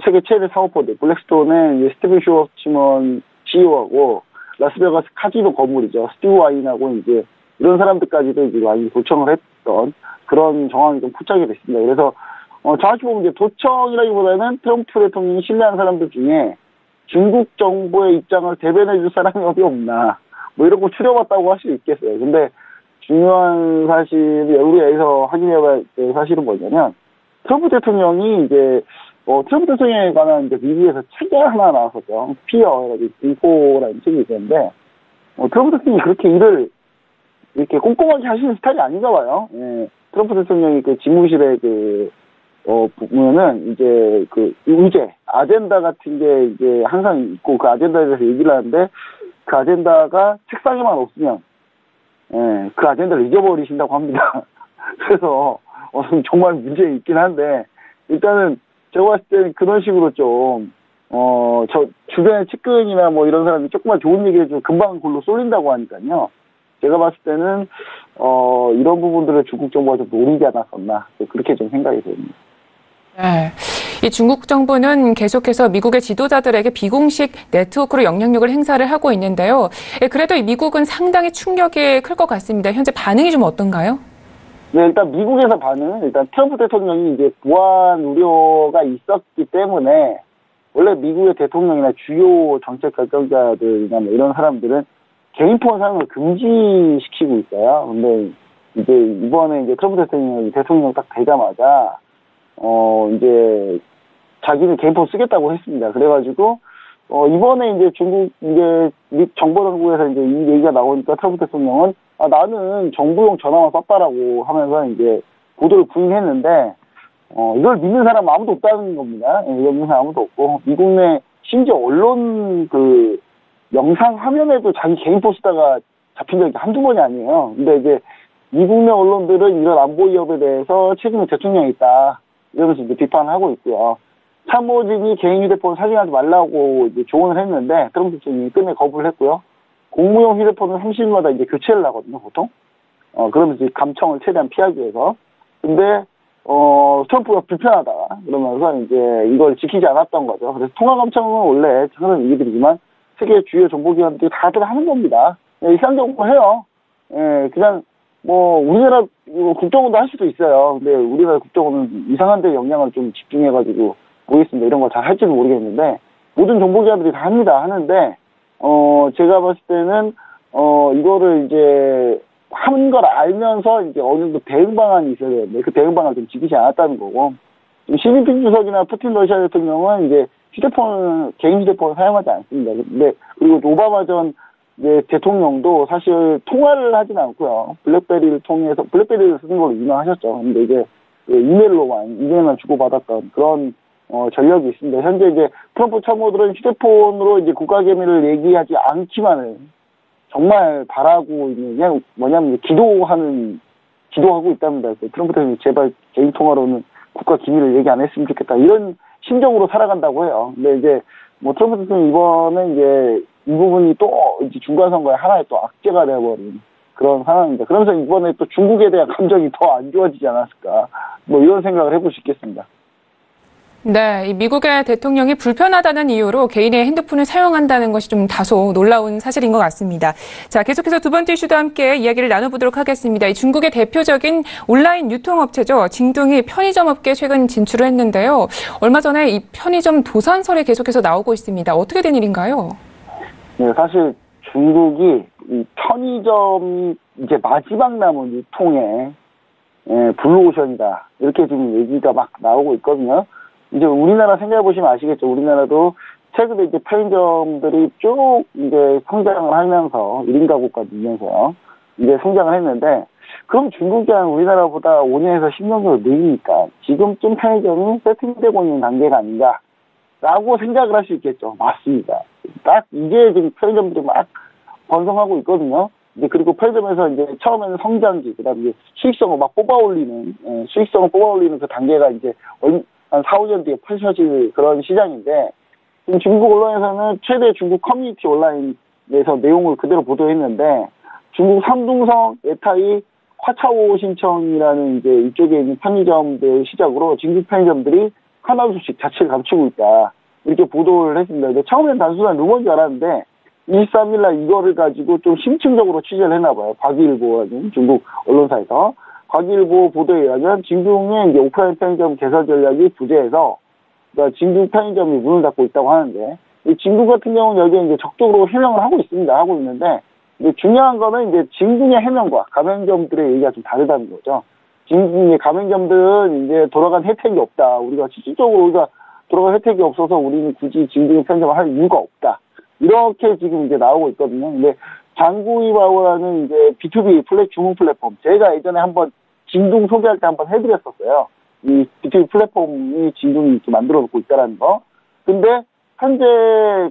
Speaker 4: 세계 최대 사모펀드 블랙스톤의 이제 스티븐 슈워츠먼 CEO하고 라스베가스 카지노 건물이죠. 스티브 와인하고 이제 이런 사람들까지도 이제 많이 도청을 했던 그런 정황이 좀 포착이 됐습니다. 그래서 정확히 보면 이제 도청이라기보다는 트럼프 대통령이 신뢰하는 사람들 중에 중국 정부의 입장을 대변해줄 사람이 어디 없나 뭐 이런 거 추려봤다고 할 수 있겠어요. 근데 중요한 사실이 우리가 확인해봐야 될 사실은 뭐냐면 트럼프 대통령이 이제 트럼프 대통령에 관한 이제 미국에서 책이 하나 나왔었죠. 피어라고 공포라는 책이 있었는데 트럼프 대통령이 그렇게 일을 이렇게 꼼꼼하게 하시는 스타일이 아닌가 봐요. 예. 트럼프 대통령이 그 집무실에 보면은 이제 그 의제, 아젠다 같은 게 이제 항상 있고 그 아젠다에 대해서 얘기를 하는데 그 아젠다가 책상에만 없으면, 예, 그 아젠다를 잊어버리신다고 합니다. 그래서, 정말 문제 있긴 한데, 일단은 제가 봤을 때는 그런 식으로 좀, 저 주변의 측근이나 뭐 이런 사람이 조금만 좋은 얘기 해주면 금방 골로 쏠린다고 하니까요. 제가 봤을 때는 이런 부분들을 중국 정부가 좀 노리지 않았었나 그렇게 좀 생각이 됩니다.
Speaker 2: 네. 이 중국 정부는 계속해서 미국의 지도자들에게 비공식 네트워크로 영향력을 행사를 하고 있는데요. 그래도 이 미국은 상당히 충격이 클 것 같습니다. 현재 반응이 좀 어떤가요?
Speaker 4: 네, 일단 미국에서 반응은 일단 트럼프 대통령이 이제 보안 우려가 있었기 때문에 원래 미국의 대통령이나 주요 정책 결정자들이나 뭐 이런 사람들은 개인폰 사용을 금지시키고 있어요. 근데 이제 이번에 이제 트럼프 대통령이 대통령 딱 되자마자 이제 자기는 개인폰 쓰겠다고 했습니다. 그래가지고 이번에 이제 중국 이제 정보당국에서 이제 이 얘기가 나오니까 트럼프 대통령은 나는 정부용 전화만 썼다라고 하면서 이제 보도를 부인했는데 이걸 믿는 사람 아무도 없다는 겁니다. 이걸 믿는 사람 아무도 없고 미국 내 심지어 언론 그 영상 화면에도 자기 개인폰 쓰다가 잡힌 적이 한두 번이 아니에요. 근데 이제 미국 내 언론들은 이런 안보 위협에 대해서 책임은 대통령이 있다 이러면서 이제 비판을 하고 있고요. 참모진이 개인 휴대폰 사진하지 말라고 이제 조언을 했는데 트럼프 대통령이 끝내 거부를 했고요. 공무용 휴대폰은 30일마다 이제 교체를 하거든요, 보통. 그러면서 감청을 최대한 피하기 위해서. 근데 트럼프가 불편하다 그러면서 이제 이걸 지키지 않았던 거죠. 그래서 통화 감청은 원래 항상 얘기드리지만 세계 주요 정보기관들이 다들 하는 겁니다. 일상적으로 해요. 예, 그냥 뭐 우리나라 국정원도 할 수도 있어요. 근데 우리나라 국정원은 이상한 데 영향을 좀 집중해가지고 모르겠습니다. 이런 거 잘 할지는 모르겠는데 모든 정보기관들이 다 합니다. 하는데 제가 봤을 때는 이거를 이제 한 걸 알면서 이제 어느 정도 대응 방안이 있어야 되는데 그 대응 방안을 좀 지키지 않았다는 거고 시진핑 주석이나 푸틴 러시아 대통령은 이제 개인 휴대폰을 사용하지 않습니다. 근데 그리고 오바마 전 이제 대통령도 사실 통화를 하진 않고요. 블랙베리를 쓰는 걸로 유명하셨죠. 근데 이제 이메일만 주고받았던 그런 전력이 있습니다. 현재 이제 트럼프 참모들은 휴대폰으로 이제 국가기밀을 얘기하지 않기만을 정말 바라고 있는 게 뭐냐면 기도하고 있답니다. 트럼프 대통령이 제발 개인 통화로는 국가 기밀을 얘기 안 했으면 좋겠다. 이런 심정으로 살아간다고 해요. 근데 이제 뭐 트럼프 대통령이 이번에 이제 이 부분이 또 이제 중간선거의 하나의 또 악재가 되어버린 그런 상황입니다. 그러면서 이번에 또 중국에 대한 감정이 더 안 좋아지지 않았을까. 뭐 이런 생각을 해볼 수 있겠습니다.
Speaker 2: 네, 이 미국의 대통령이 불편하다는 이유로 개인의 핸드폰을 사용한다는 것이 좀 다소 놀라운 사실인 것 같습니다. 자, 계속해서 두 번째 이슈도 함께 이야기를 나눠보도록 하겠습니다. 이 중국의 대표적인 온라인 유통업체죠. 징둥이 편의점 업계에 최근 진출을 했는데요. 얼마 전에 이 편의점 도산설이 계속해서 나오고 있습니다. 어떻게 된 일인가요?
Speaker 4: 네, 사실 중국이 이 편의점이 이제 마지막 남은 유통의 블루오션이다. 이렇게 지금 얘기가 막 나오고 있거든요. 이제 우리나라 생각해보시면 아시겠죠. 우리나라도 최근에 이제 편의점들이 쭉 이제 성장을 하면서 1인 가구까지 이면서요. 이제 성장을 했는데, 그럼 중국이 한 우리나라보다 5년에서 10년 정도 느리니까 지금쯤 편의점이 세팅되고 있는 단계가 아닌가 라고 생각을 할 수 있겠죠. 맞습니다. 딱 이게 지금 편의점들이 막 번성하고 있거든요. 이제 그리고 편의점에서 이제 처음에는 성장기, 그 다음에 수익성을 막 수익성을 뽑아올리는 그 단계가 이제 한 4, 5년 뒤에 펼쳐질 그런 시장인데, 지금 중국 언론에서는 최대 중국 커뮤니티 온라인에서 내용을 그대로 보도했는데, 중국 삼둥성 에타이 화차오 신청이라는 이제 이쪽에 있는 편의점들 시작으로 중국 편의점들이 하나둘씩 자체를 감추고 있다. 이렇게 보도를 했습니다. 근데 처음엔 단순한 루머인 줄 알았는데, 23일날 이거를 가지고 좀 심층적으로 취재를 했나봐요. 과기일보라는 중국 언론사에서. 과기일보 보도에 의하면 징둥의 이제 오프라인 편의점 개설 전략이 부재해서, 그러니까 징둥 편의점이 문을 닫고 있다고 하는데, 이 징둥 같은 경우는 여기에 이제 적극적으로 해명을 하고 있는데, 이제 중요한 거는 이제 징둥의 해명과 가맹점들의 얘기가 좀 다르다는 거죠. 징둥의 가맹점들은 이제 돌아간 혜택이 없다. 우리가 실질적으로 돌아간 혜택이 없어서 우리는 굳이 징둥의 편의점을 할 이유가 없다. 이렇게 지금 이제 나오고 있거든요. 근데 장구이바오라는 이제 B2B 주문 플랫폼, 제가 예전에 한번 징둥 소개할 때 한번 해드렸었어요. 이 B2B 플랫폼이 징둥이 이렇게 만들어 놓고 있다라는 거. 근데 현재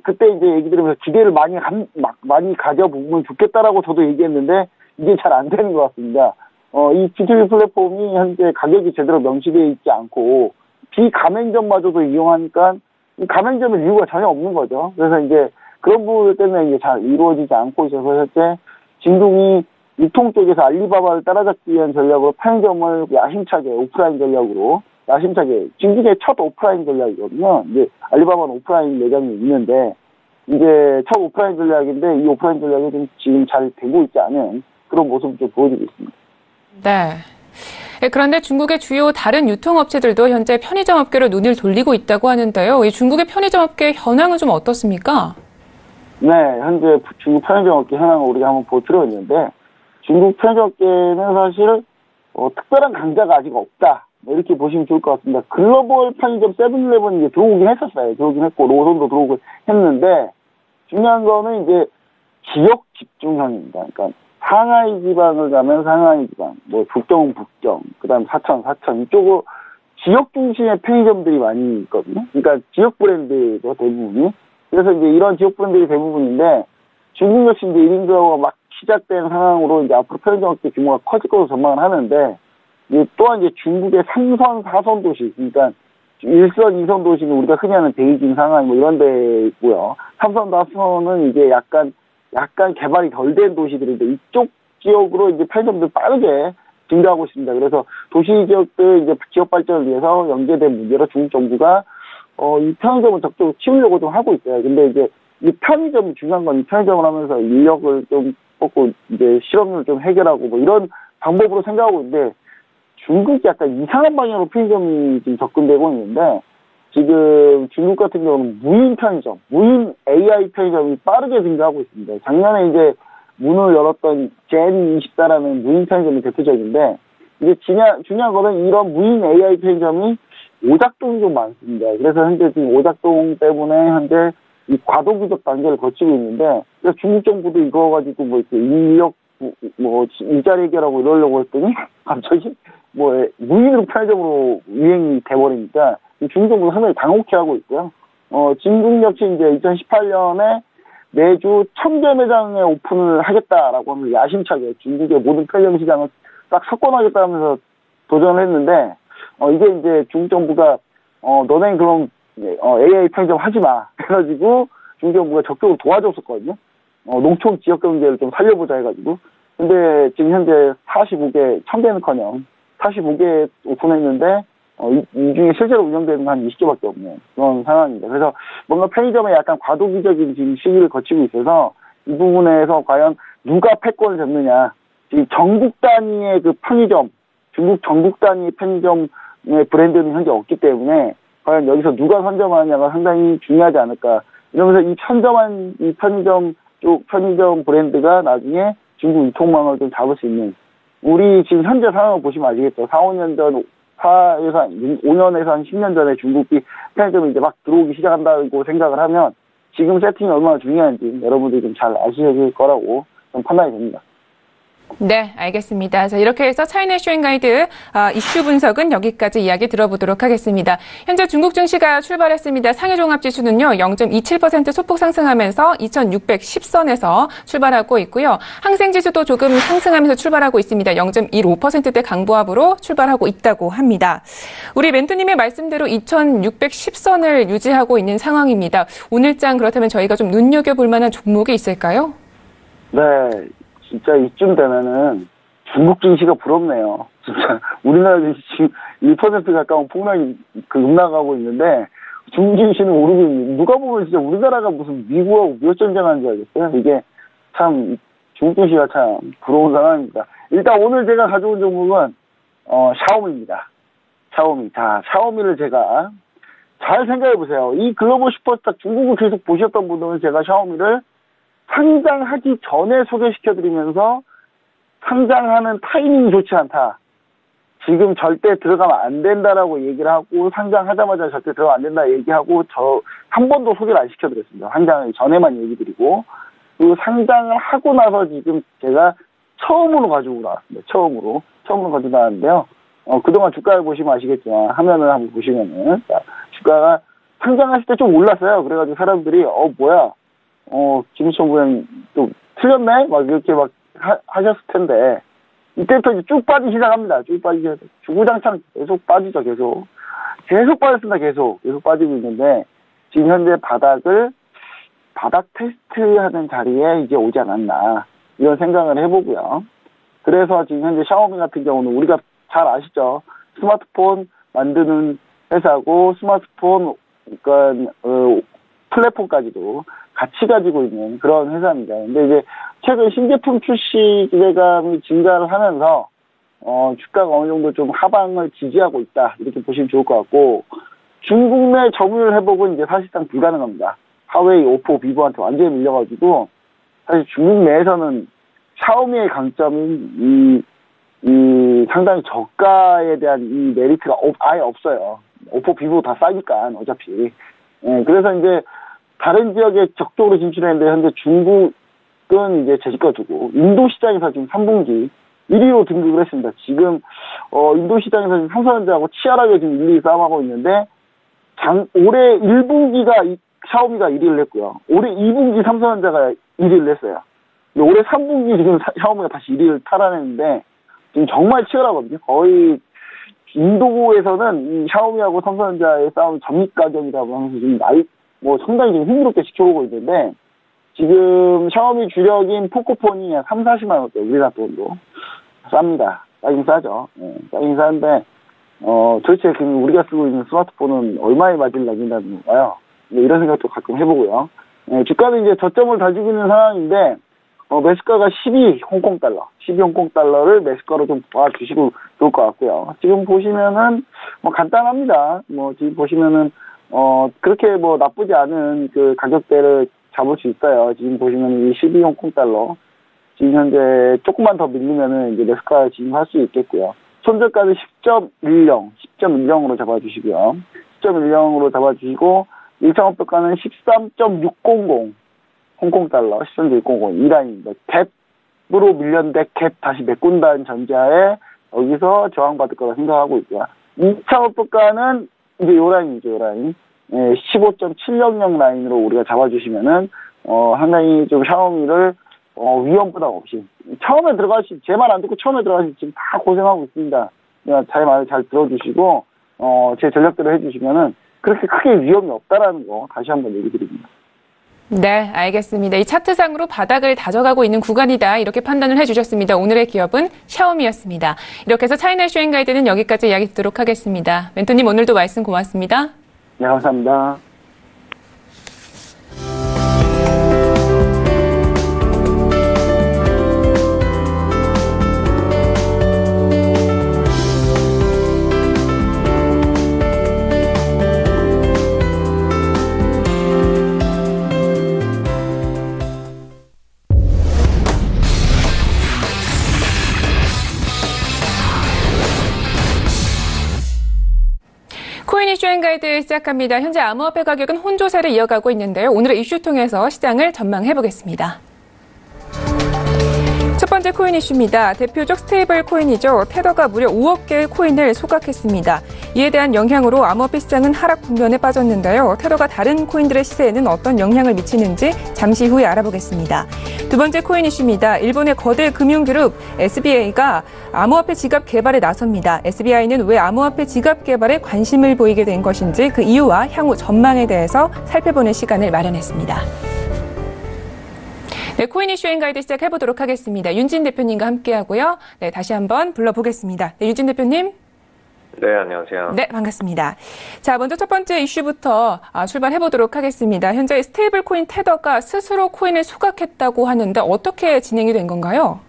Speaker 4: 그때 이제 얘기 들으면서 기대를 많이 가져보면 좋겠다라고 저도 얘기했는데 이게 잘 안 되는 것 같습니다. 이 B2B 플랫폼이 현재 가격이 제대로 명시되어 있지 않고 비가맹점마저도 이용하니까 가맹점의 이유가 전혀 없는 거죠. 그래서 이제 그런 부분 때문에 이제 잘 이루어지지 않고 있어서 현재 징둥이 유통 쪽에서 알리바바를 따라잡기 위한 전략으로 편의점을 야심차게 오프라인 전략으로 징둥의 첫 오프라인 전략이거든요. 이제 알리바바는 오프라인 매장이 있는데 이제 첫 오프라인 전략인데 이 오프라인 전략이 좀 지금 잘 되고 있지 않은 그런 모습을 좀 보여주고 있습니다.
Speaker 2: 네. 그런데 중국의 주요 다른 유통업체들도 현재 편의점 업계로 눈을 돌리고 있다고 하는데요. 이 중국의 편의점 업계 현황은 좀 어떻습니까?
Speaker 4: 네, 현재 중국 편의점 업계 현황을 우리가 한번 보도록 했는데, 중국 편의점 업계는 사실 특별한 강자가 아직 없다. 이렇게 보시면 좋을 것 같습니다. 글로벌 편의점 세븐일레븐이 이제 들어오긴 했었어요. 들어오긴 했고 로손도 들어오긴 했는데, 중요한 거는 이제 지역 집중형입니다. 그러니까 상하이 지방을 가면 상하이 지방, 뭐 북경, 그다음 사천 이쪽으로 지역 중심의 편의점들이 많이 있거든요. 그러니까 지역 브랜드죠, 대부분이. 그래서 이제 이런 지역 브랜드들이 대부분인데, 중국 역시 이제 1인 가구가 막 시작된 상황으로 이제 앞으로 편의점 업계 규모가 커질 것으로 전망을 하는데, 이제 또한 이제 중국의 3선, 4선 도시, 그러니까 1선, 2선 도시는 우리가 흔히 하는 베이징, 상하이 뭐 이런 데 있고요. 3선, 4선은 이제 약간 개발이 덜 된 도시들인데, 이쪽 지역으로 이제 편의점들 빠르게 증가하고 있습니다. 그래서 도시 지역들 이제 지역 발전을 위해서 연계된 문제로 중국 정부가 이 편의점을 적극적으로 키우려고 좀 하고 있어요. 근데 이제 이 편의점이 중요한 건 이 편의점을 하면서 인력을 좀 뽑고 이제 실업률을 좀 해결하고 뭐 이런 방법으로 생각하고 있는데, 중국이 약간 이상한 방향으로 편의점이 지금 접근되고 있는데, 지금 중국 같은 경우는 무인 편의점, 무인 AI 편의점이 빠르게 증가하고 있습니다. 작년에 이제 문을 열었던 젠24라는 무인 편의점이 대표적인데, 이제 중요한 거는 이런 무인 AI 편의점이 오작동이 좀 많습니다. 그래서 현재 지금 오작동 때문에 현재 이 과도기적 단계를 거치고 있는데, 그래서 중국 정부도 이거 가지고 뭐 이렇게 인력, 일자리 해결하고 이러려고 했더니, 갑자기 무인으로 편의점으로 유행이 돼버리니까, 중국도 상당히 당혹해하고 있고요. 중국 역시 이제 2018년에 매주 1000개 매장에 오픈을 하겠다라고 하면서 야심차게 중국의 모든 편의점 시장을 딱 석권하겠다면서 도전을 했는데, 이게 이제 중국 정부가, 너네 그럼, AI 편의점 하지 마. 해가지고 중국 정부가 적극적으로 도와줬었거든요. 농촌 지역 경제를 좀 살려보자 해가지고. 근데 지금 현재 45개, 1000개는커녕 45개 오픈했는데, 이 중에 실제로 운영되는 건 한 20개밖에 없는 그런 상황입니다. 그래서 뭔가 편의점에 약간 과도기적인 지금 시기를 거치고 있어서 이 부분에서 과연 누가 패권을 잡느냐. 지금 전국 단위의 그 편의점, 중국 전국 단위의 편의점의 브랜드는 현재 없기 때문에 과연 여기서 누가 선점하느냐가 상당히 중요하지 않을까. 이러면서 이 선점한 이 편의점 쪽 편의점 브랜드가 나중에 중국 유통망을 좀 잡을 수 있는, 우리 지금 현재 상황을 보시면 아시겠죠. 5년 전, 5년에서 한 10년 전에 중국이 편의점이 이제 막 들어오기 시작한다고 생각을 하면 지금 세팅이 얼마나 중요한지 여러분들이 좀 잘 아실 거라고 좀 판단이 됩니다.
Speaker 2: 네, 알겠습니다. 자, 이렇게 해서 차이나 쇼잉가이드 이슈 분석은 여기까지 이야기 들어보도록 하겠습니다. 현재 중국 증시가 출발했습니다. 상해 종합지수는요, 0.27% 소폭 상승하면서 2610선에서 출발하고 있고요. 항생지수도 조금 상승하면서 출발하고 있습니다. 0.15%대 강보합으로 출발하고 있다고 합니다. 우리 멘토님의 말씀대로 2610선을 유지하고 있는 상황입니다. 오늘장 그렇다면 저희가 좀 눈여겨볼 만한 종목이 있을까요?
Speaker 4: 네. 진짜 이쯤 되면은 중국 증시가 부럽네요. 진짜 우리나라 증시 지금 1% 가까운 폭락이 급락하고 있는데 중국 증시는 오르고 있는, 누가 보면 진짜 우리나라가 무슨 미국하고 무역 전쟁하는 줄 알겠어요. 이게 참 중국 증시가 참 부러운 상황입니다. 일단 오늘 제가 가져온 종목은 샤오미입니다. 샤오미. 자, 샤오미를 제가 잘 생각해 보세요. 이 글로벌 슈퍼스타 중국을 계속 보셨던 분들은 제가 샤오미를 상장하기 전에 소개시켜드리면서 상장하는 타이밍이 좋지 않다. 지금 절대 들어가면 안 된다라고 얘기를 하고 상장하자마자 절대 들어가면 안 된다 얘기하고 저 한 번도 소개를 안 시켜드렸습니다. 상장하기 전에만 얘기 드리고, 그리고 상장을 하고 나서 지금 제가 처음으로 가지고 나왔습니다. 처음으로 가지고 나왔는데요. 그동안 주가를 보시면 아시겠지만 화면을 한번 보시면은 주가가 상장했을 때 좀 올랐어요. 그래가지고 사람들이 뭐야 김수천 부장님 또 틀렸네? 막 이렇게 막 하셨을 텐데, 이때부터 이제 쭉 빠지기 시작합니다. 쭉 빠지기 시작. 주구장창 계속 빠지죠, 계속 빠졌습니다. 계속 빠지고 있는데, 지금 현재 바닥 테스트하는 자리에 이제 오지 않았나, 이런 생각을 해보고요. 그래서 지금 현재 샤오미 같은 경우는 우리가 잘 아시죠? 스마트폰 만드는 회사고, 스마트폰, 그러니까, 플랫폼까지도 같이 가지고 있는 그런 회사입니다. 근데 이제 최근 신제품 출시 기대감이 증가를 하면서 주가가 어느 정도 좀 하방을 지지하고 있다, 이렇게 보시면 좋을 것 같고, 중국 내 점유율 회복은 이제 사실상 불가능합니다. 화웨이, 오포, 비보한테 완전히 밀려가지고 사실 중국 내에서는 샤오미의 강점인 이 상당히 저가에 대한 이 메리트가 아예 없어요. 오포, 비보 다 싸니까 어차피. 그래서 이제 다른 지역에 적극적으로 진출했는데 현재 중국은 이제 제지가 두고 인도 시장에서 지금 3분기 1위로 등극을 했습니다. 지금 인도 시장에서 지금 삼성전자하고 치열하게 지금 1, 2 싸움하고 있는데 올해 1분기가 샤오미가 1위를 했고요. 올해 2분기 삼성전자가 1위를 했어요. 근데 올해 3분기 지금 샤오미가 다시 1위를 탈환했는데 지금 정말 치열하거든요. 거의 인도에서는 이 샤오미하고 삼성전자의 싸움 점입가격이라고 하면서 지금 상당히 좀 흥미롭게 지켜보고 있는데, 지금 샤오미 주력인 포코폰이 3, 40만 원대, 우리나라 돈으로 쌉니다. 싸긴 싸죠. 싸긴 싸는데, 도대체 우리가 쓰고 있는 스마트폰은 얼마에 맞을 낙인다는 건가요? 이런 생각도 가끔 해보고요. 주가는 이제 저점을 다지고 있는 상황인데, 매수가가 12 홍콩달러를 매수가로 좀 봐주시고 좋을 것 같고요. 지금 보시면은, 간단합니다. 지금 보시면은, 그렇게 나쁘지 않은 그 가격대를 잡을 수 있어요. 지금 보시면 이 12 홍콩달러. 지금 현재 조금만 더 밀리면은 이제 매수가 지금 할 수 있겠고요. 손절가는 10.10으로 잡아주시고요. 10.10으로 잡아주시고, 1차목표가는 13.600 홍콩달러, 13.600 이 라인입니다. 갭으로 밀렸는데 갭 다시 메꾼다는 전제하에 여기서 저항받을 거라 생각하고 있고요. 2차 목표가는 이제 요 라인이죠, 요 라인. 15.700 라인으로 우리가 잡아주시면은, 상당히 좀 샤오미를, 위험 부담 없이. 처음에 제 말 안 듣고 처음에 들어가시 지금 다 고생하고 있습니다. 그냥 제 말 잘 들어주시고, 제 전략대로 해주시면은, 그렇게 크게 위험이 없다라는 거 다시 한번 얘기 드립니다.
Speaker 2: 네, 알겠습니다. 이 차트상으로 바닥을 다져가고 있는 구간이다. 이렇게 판단을 해주셨습니다. 오늘의 기업은 샤오미였습니다. 이렇게 해서 차이나 쇼행 가이드는 여기까지 이야기 듣도록 하겠습니다. 멘토님 오늘도 말씀 고맙습니다.
Speaker 4: 네, 감사합니다.
Speaker 2: 코인 이슈 가이드 시작합니다. 현재 암호화폐 가격은 혼조세를 이어가고 있는데요. 오늘의 이슈 통해서 시장을 전망해 보겠습니다. 첫 번째 코인 이슈입니다. 대표적 스테이블 코인이죠. 테더가 무려 5억 개의 코인을 소각했습니다. 이에 대한 영향으로 암호화폐 시장은 하락 국면에 빠졌는데요. 테더가 다른 코인들의 시세에는 어떤 영향을 미치는지 잠시 후에 알아보겠습니다. 두 번째 코인 이슈입니다. 일본의 거대 금융그룹 SBI가 암호화폐 지갑 개발에 나섭니다. SBI는 왜 암호화폐 지갑 개발에 관심을 보이게 된 것인지 그 이유와 향후 전망에 대해서 살펴보는 시간을 마련했습니다. 네, 코인 이슈 가이드 시작해보도록 하겠습니다. 윤진 대표님과 함께하고요. 네, 다시 한번 불러보겠습니다. 네, 윤진 대표님.
Speaker 3: 네, 안녕하세요.
Speaker 2: 네, 반갑습니다. 자, 먼저 첫 번째 이슈부터 출발해보도록 하겠습니다. 현재 스테이블 코인 테더가 스스로 코인을 소각했다고 하는데 어떻게 진행이 된 건가요?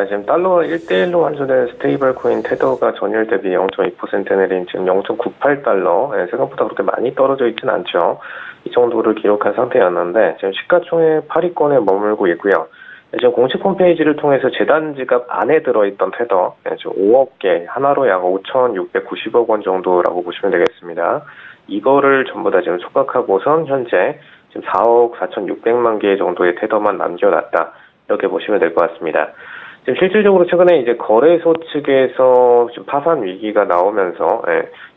Speaker 3: 지금 달러 1대1로 환전된 스테이블 코인 테더가 전일 대비 0.2% 내린 지금 0.98달러, 생각보다 그렇게 많이 떨어져 있지는 않죠. 이 정도를 기록한 상태였는데 지금 시가총액 8위권에 머물고 있고요. 지금 공식 홈페이지를 통해서 재단 지갑 안에 들어있던 테더, 지금 5억 개, 하나로 약 5,690억 원 정도라고 보시면 되겠습니다. 이거를 전부 다 지금 소각하고선 현재 지금 4억 4,600만 개 정도의 테더만 남겨놨다. 이렇게 보시면 될 것 같습니다. 지금 실질적으로 최근에 이제 거래소 측에서 지금 파산 위기가 나오면서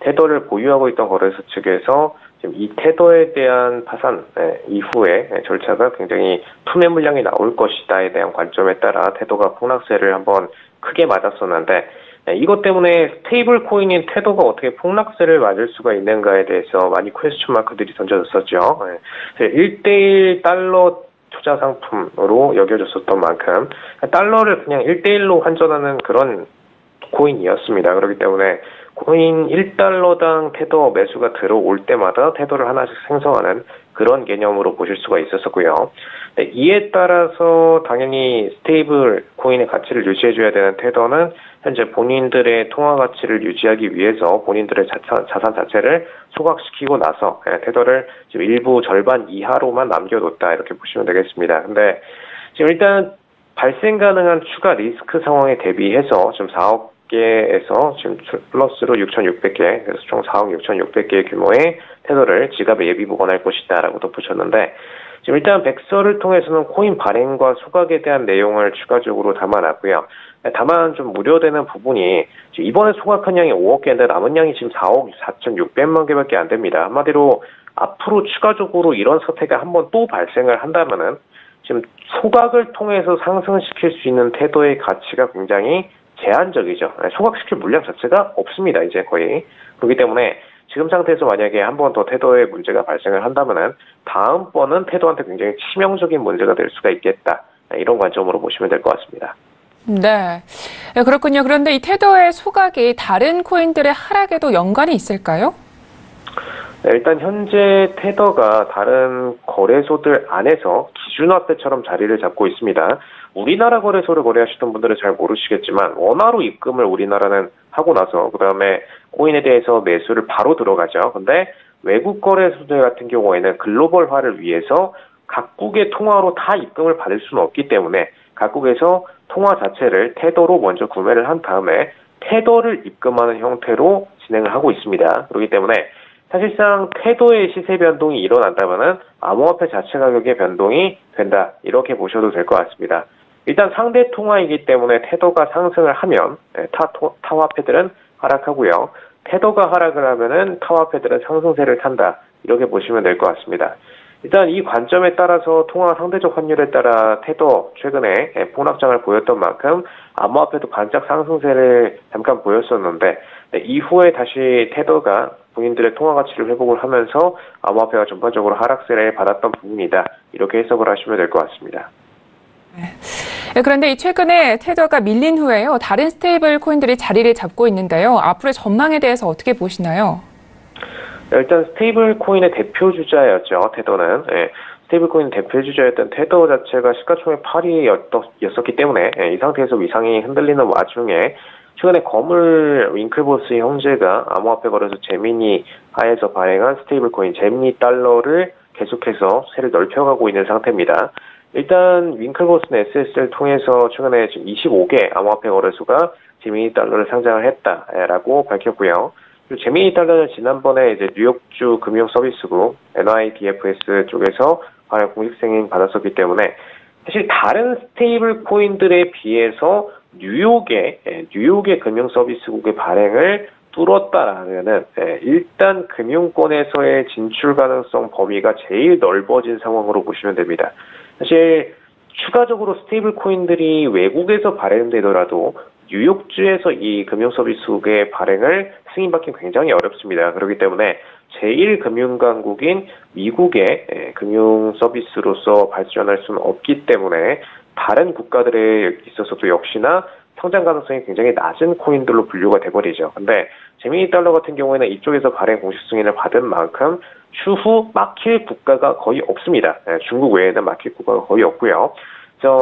Speaker 3: 테더를 보유하고 있던 거래소 측에서 지금 이 테더에 대한 파산 이후에 절차가 굉장히 투매 물량이 나올 것이다에 대한 관점에 따라 테더가 폭락세를 한번 크게 맞았었는데 이것 때문에 스테이블 코인인 테더가 어떻게 폭락세를 맞을 수가 있는가에 대해서 많이 퀘스천 마크들이 던져졌었죠. 1대1 달러 투자 상품으로 여겨졌었던 만큼 달러를 그냥 1대1로 환전하는 그런 코인이었습니다. 그렇기 때문에 코인 1달러당 테더 매수가 들어올 때마다 테더를 하나씩 생성하는 그런 개념으로 보실 수가 있었고요. 이에 따라서 당연히 스테이블 코인의 가치를 유지해줘야 되는 테더는 현재 본인들의 통화 가치를 유지하기 위해서 본인들의 자산 자체를 소각시키고 나서 테더를 지금 일부 절반 이하로만 남겨뒀다 이렇게 보시면 되겠습니다. 근데 지금 일단 발생 가능한 추가 리스크 상황에 대비해서 지금 4억 개에서 지금 플러스로 6,600개, 그래서 총 4억 6,600개의 규모의 테더를 지갑에 예비 보관할 것이다라고 덧붙였는데 지금 일단 백서를 통해서는 코인 발행과 소각에 대한 내용을 추가적으로 담아놨고요. 다만 좀 우려되는 부분이 이번에 소각한 양이 5억 개인데 남은 양이 지금 4억 4,600만 개밖에 안 됩니다. 한마디로 앞으로 추가적으로 이런 사태가 한번 또 발생을 한다면은 지금 소각을 통해서 상승시킬 수 있는 테더의 가치가 굉장히 제한적이죠. 소각시킬 물량 자체가 없습니다. 이제 거의. 그렇기 때문에 지금 상태에서 만약에 한 번 더 테더의 문제가 발생을 한다면은 다음번은 테더한테 굉장히 치명적인 문제가 될 수가 있겠다. 이런 관점으로 보시면 될 것 같습니다.
Speaker 2: 네, 그렇군요. 그런데 이 테더의 소각이 다른 코인들의 하락에도 연관이 있을까요?
Speaker 3: 네, 일단 현재 테더가 다른 거래소들 안에서 기준화폐처럼 자리를 잡고 있습니다. 우리나라 거래소를 거래하시던 분들은 잘 모르시겠지만 원화로 입금을 우리나라는 하고 나서 그다음에 코인에 대해서 매수를 바로 들어가죠. 근데 외국 거래소들 같은 경우에는 글로벌화를 위해서 각국의 통화로 다 입금을 받을 수는 없기 때문에 각국에서 통화 자체를 테더로 먼저 구매를 한 다음에 테더를 입금하는 형태로 진행을 하고 있습니다. 그렇기 때문에 사실상 테더의 시세 변동이 일어난다면은 암호화폐 자체 가격의 변동이 된다. 이렇게 보셔도 될 것 같습니다. 일단 상대 통화이기 때문에 테더가 상승을 하면 타 화폐들은 하락하고요. 테더가 하락을 하면은 타화폐들은 상승세를 탄다. 이렇게 보시면 될 것 같습니다. 일단 이 관점에 따라서 통화 상대적 환율에 따라 테더 최근에 폭락장을 보였던 만큼 암호화폐도 반짝 상승세를 잠깐 보였었는데 이후에 다시 테더가 본인들의 통화 가치를 회복을 하면서 암호화폐가 전반적으로 하락세를 받았던 부분이다. 이렇게 해석을 하시면 될 것 같습니다.
Speaker 2: 그런데 최근에 테더가 밀린 후에요. 다른 스테이블 코인들이 자리를 잡고 있는데요. 앞으로의 전망에 대해서 어떻게 보시나요?
Speaker 3: 일단 스테이블 코인의 대표 주자였죠. 테더는. 스테이블 코인 대표 주자였던 테더 자체가 시가총액 8위였었기 때문에 이 상태에서 위상이 흔들리는 와중에 최근에 거물 윙클보스의 형제가 암호화폐 거래소 제미니 하에서 발행한 스테이블 코인 제미니 달러를 계속해서 세를 넓혀가고 있는 상태입니다. 일단 윙클보스는 SS를 통해서 최근에 지금 25개 암호화폐 거래소가 제미니 달러를 상장을 했다라고 밝혔고요. 그리고 제미니 달러는 지난번에 이제 뉴욕주 금융서비스국 NYDFS 쪽에서 발행 공식 승인 받았었기 때문에 사실 다른 스테이블 코인들에 비해서 뉴욕의 금융서비스국의 발행을 뚫었다라면은 일단 금융권에서의 진출 가능성 범위가 제일 넓어진 상황으로 보시면 됩니다. 사실 추가적으로 스테이블 코인들이 외국에서 발행되더라도 뉴욕주에서 이 금융서비스국의 발행을 승인받기는 굉장히 어렵습니다. 그렇기 때문에 제1금융강국인 미국의 금융서비스로서 발전할 수는 없기 때문에 다른 국가들에 있어서도 역시나 성장 가능성이 굉장히 낮은 코인들로 분류가 돼버리죠. 근데 제미니 달러 같은 경우에는 이쪽에서 발행 공식 승인을 받은 만큼 추후 막힐 국가가 거의 없습니다. 중국 외에는 막힐 국가가 거의 없고요.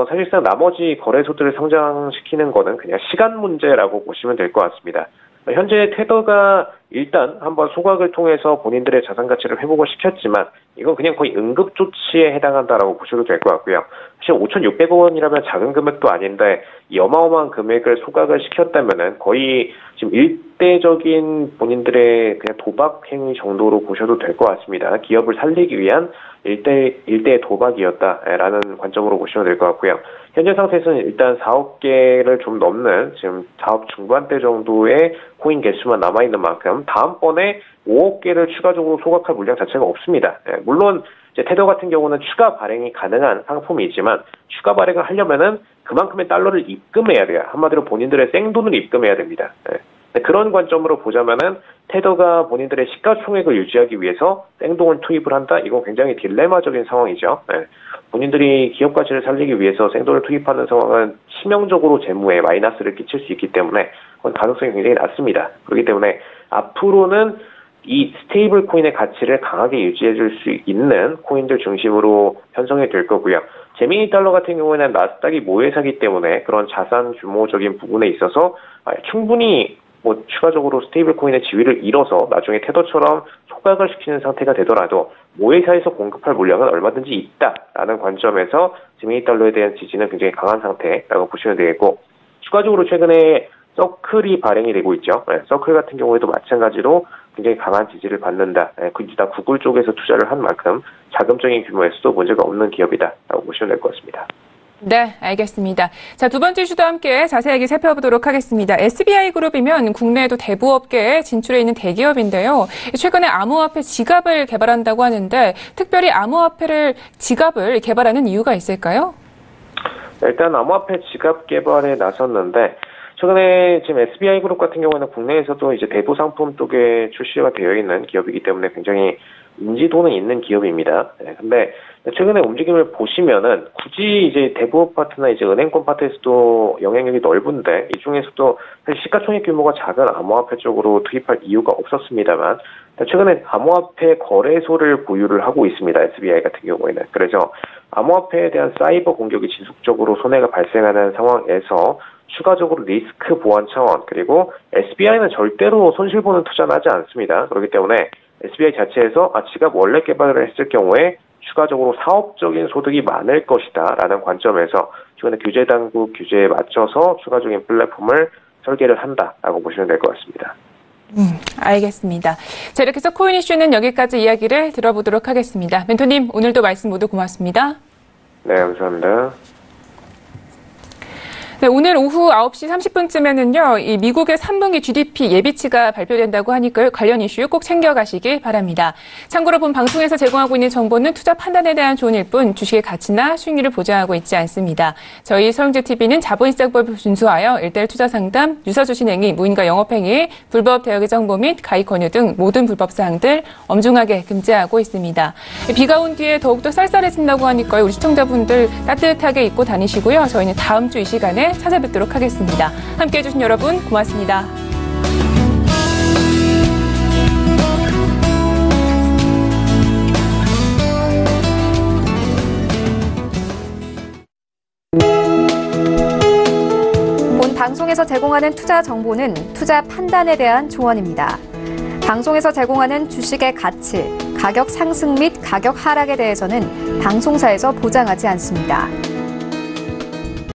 Speaker 3: 사실상 나머지 거래소들을 성장시키는 거는 그냥 시간 문제라고 보시면 될 것 같습니다. 현재 테더가 일단 한번 소각을 통해서 본인들의 자산 가치를 회복을 시켰지만 이건 그냥 거의 응급조치에 해당한다라고 보셔도 될 것 같고요. 사실 5,600억 원이라면 작은 금액도 아닌데 이 어마어마한 금액을 소각을 시켰다면은 거의 지금 일대적인 본인들의 그냥 도박 행위 정도로 보셔도 될 것 같습니다. 기업을 살리기 위한 일대의 도박이었다라는 관점으로 보시면 될 것 같고요. 현재 상태에서는 일단 4억 개를 좀 넘는 지금 4억 중반대 정도의 코인 개수만 남아있는 만큼 다음번에 5억 개를 추가적으로 소각할 물량 자체가 없습니다. 물론 이제 테더 같은 경우는 추가 발행이 가능한 상품이지만 추가 발행을 하려면은 그만큼의 달러를 입금해야 돼요. 한마디로 본인들의 생돈을 입금해야 됩니다. 그런 관점으로 보자면은 테더가 본인들의 시가총액을 유지하기 위해서 생돈을 투입을 한다? 이건 굉장히 딜레마적인 상황이죠. 본인들이 기업 가치를 살리기 위해서 생돈을 투입하는 상황은 치명적으로 재무에 마이너스를 끼칠 수 있기 때문에 가능성이 굉장히 낮습니다. 그렇기 때문에 앞으로는 이 스테이블 코인의 가치를 강하게 유지해 줄 수 있는 코인들 중심으로 편성이 될 거고요. 제미니 달러 같은 경우에는 나스닥이 모회사기 때문에 그런 자산 규모적인 부분에 있어서 충분히 추가적으로 스테이블 코인의 지위를 잃어서 나중에 테더처럼 소각을 시키는 상태가 되더라도 모회사에서 공급할 물량은 얼마든지 있다라는 관점에서 제미니 달러에 대한 지지는 굉장히 강한 상태라고 보시면 되겠고, 추가적으로 최근에 서클이 발행이 되고 있죠. 서클 같은 경우에도 마찬가지로 굉장히 강한 지지를 받는다. 일단 구글 쪽에서 투자를 한 만큼 자금적인 규모에서도 문제가 없는 기업이다라고 보시면 될 것 같습니다.
Speaker 2: 네, 알겠습니다. 자, 두 번째 이슈도 함께 자세하게 살펴보도록 하겠습니다. SBI그룹이면 국내에도 대부업계에 진출해 있는 대기업인데요. 최근에 암호화폐 지갑을 개발한다고 하는데 특별히 지갑을 개발하는 이유가 있을까요?
Speaker 3: 일단 암호화폐 지갑 개발에 나섰는데 최근에 지금 SBI그룹 같은 경우는 국내에서도 이제 대부 상품 쪽에 출시가 되어 있는 기업이기 때문에 굉장히 인지도는 있는 기업입니다. 근데 최근에 움직임을 보시면은 굳이 이제 대부업 파트나 이제 은행권 파트에서도 영향력이 넓은데 이 중에서도 사실 시가총액 규모가 작은 암호화폐 쪽으로 투입할 이유가 없었습니다만 최근에 암호화폐 거래소를 보유를 하고 있습니다. SBI 같은 경우에는. 그래서 암호화폐에 대한 사이버 공격이 지속적으로 손해가 발생하는 상황에서 추가적으로 리스크 보완 차원, 그리고 SBI는 절대로 손실보는 투자는 하지 않습니다. 그렇기 때문에 SBI 자체에서 지갑 원래 개발을 했을 경우에 추가적으로 사업적인 소득이 많을 것이다 라는 관점에서 최근에 규제당국 규제에 맞춰서 추가적인 플랫폼을 설계를 한다라고 보시면 될 것 같습니다.
Speaker 2: 알겠습니다. 자, 이렇게 해서 코인 이슈는 여기까지 이야기를 들어보도록 하겠습니다. 멘토님, 오늘도 말씀 모두 고맙습니다.
Speaker 3: 네, 감사합니다.
Speaker 2: 네, 오늘 오후 9시 30분쯤에는요, 이 미국의 3분기 GDP 예비치가 발표된다고 하니까요, 관련 이슈 꼭 챙겨가시기 바랍니다. 참고로 본 방송에서 제공하고 있는 정보는 투자 판단에 대한 조언일 뿐 주식의 가치나 수익률을 보장하고 있지 않습니다. 저희 서영재TV는 자본시장법을 준수하여 일대일 투자 상담, 유사주신행위, 무인과 영업행위, 불법 대여기 정보 및 가입 권유 등 모든 불법 사항들 엄중하게 금지하고 있습니다. 비가 온 뒤에 더욱더 쌀쌀해진다고 하니까요, 우리 시청자분들 따뜻하게 입고 다니시고요. 저희는 다음 주 이 시간에 찾아뵙도록 하겠습니다. 함께해 주신 여러분 고맙습니다.
Speaker 1: 본 방송에서 제공하는 투자 정보는 투자 판단에 대한 조언입니다. 방송에서 제공하는 주식의 가치, 가격 상승 및 가격 하락에 대해서는 방송사에서 보장하지 않습니다.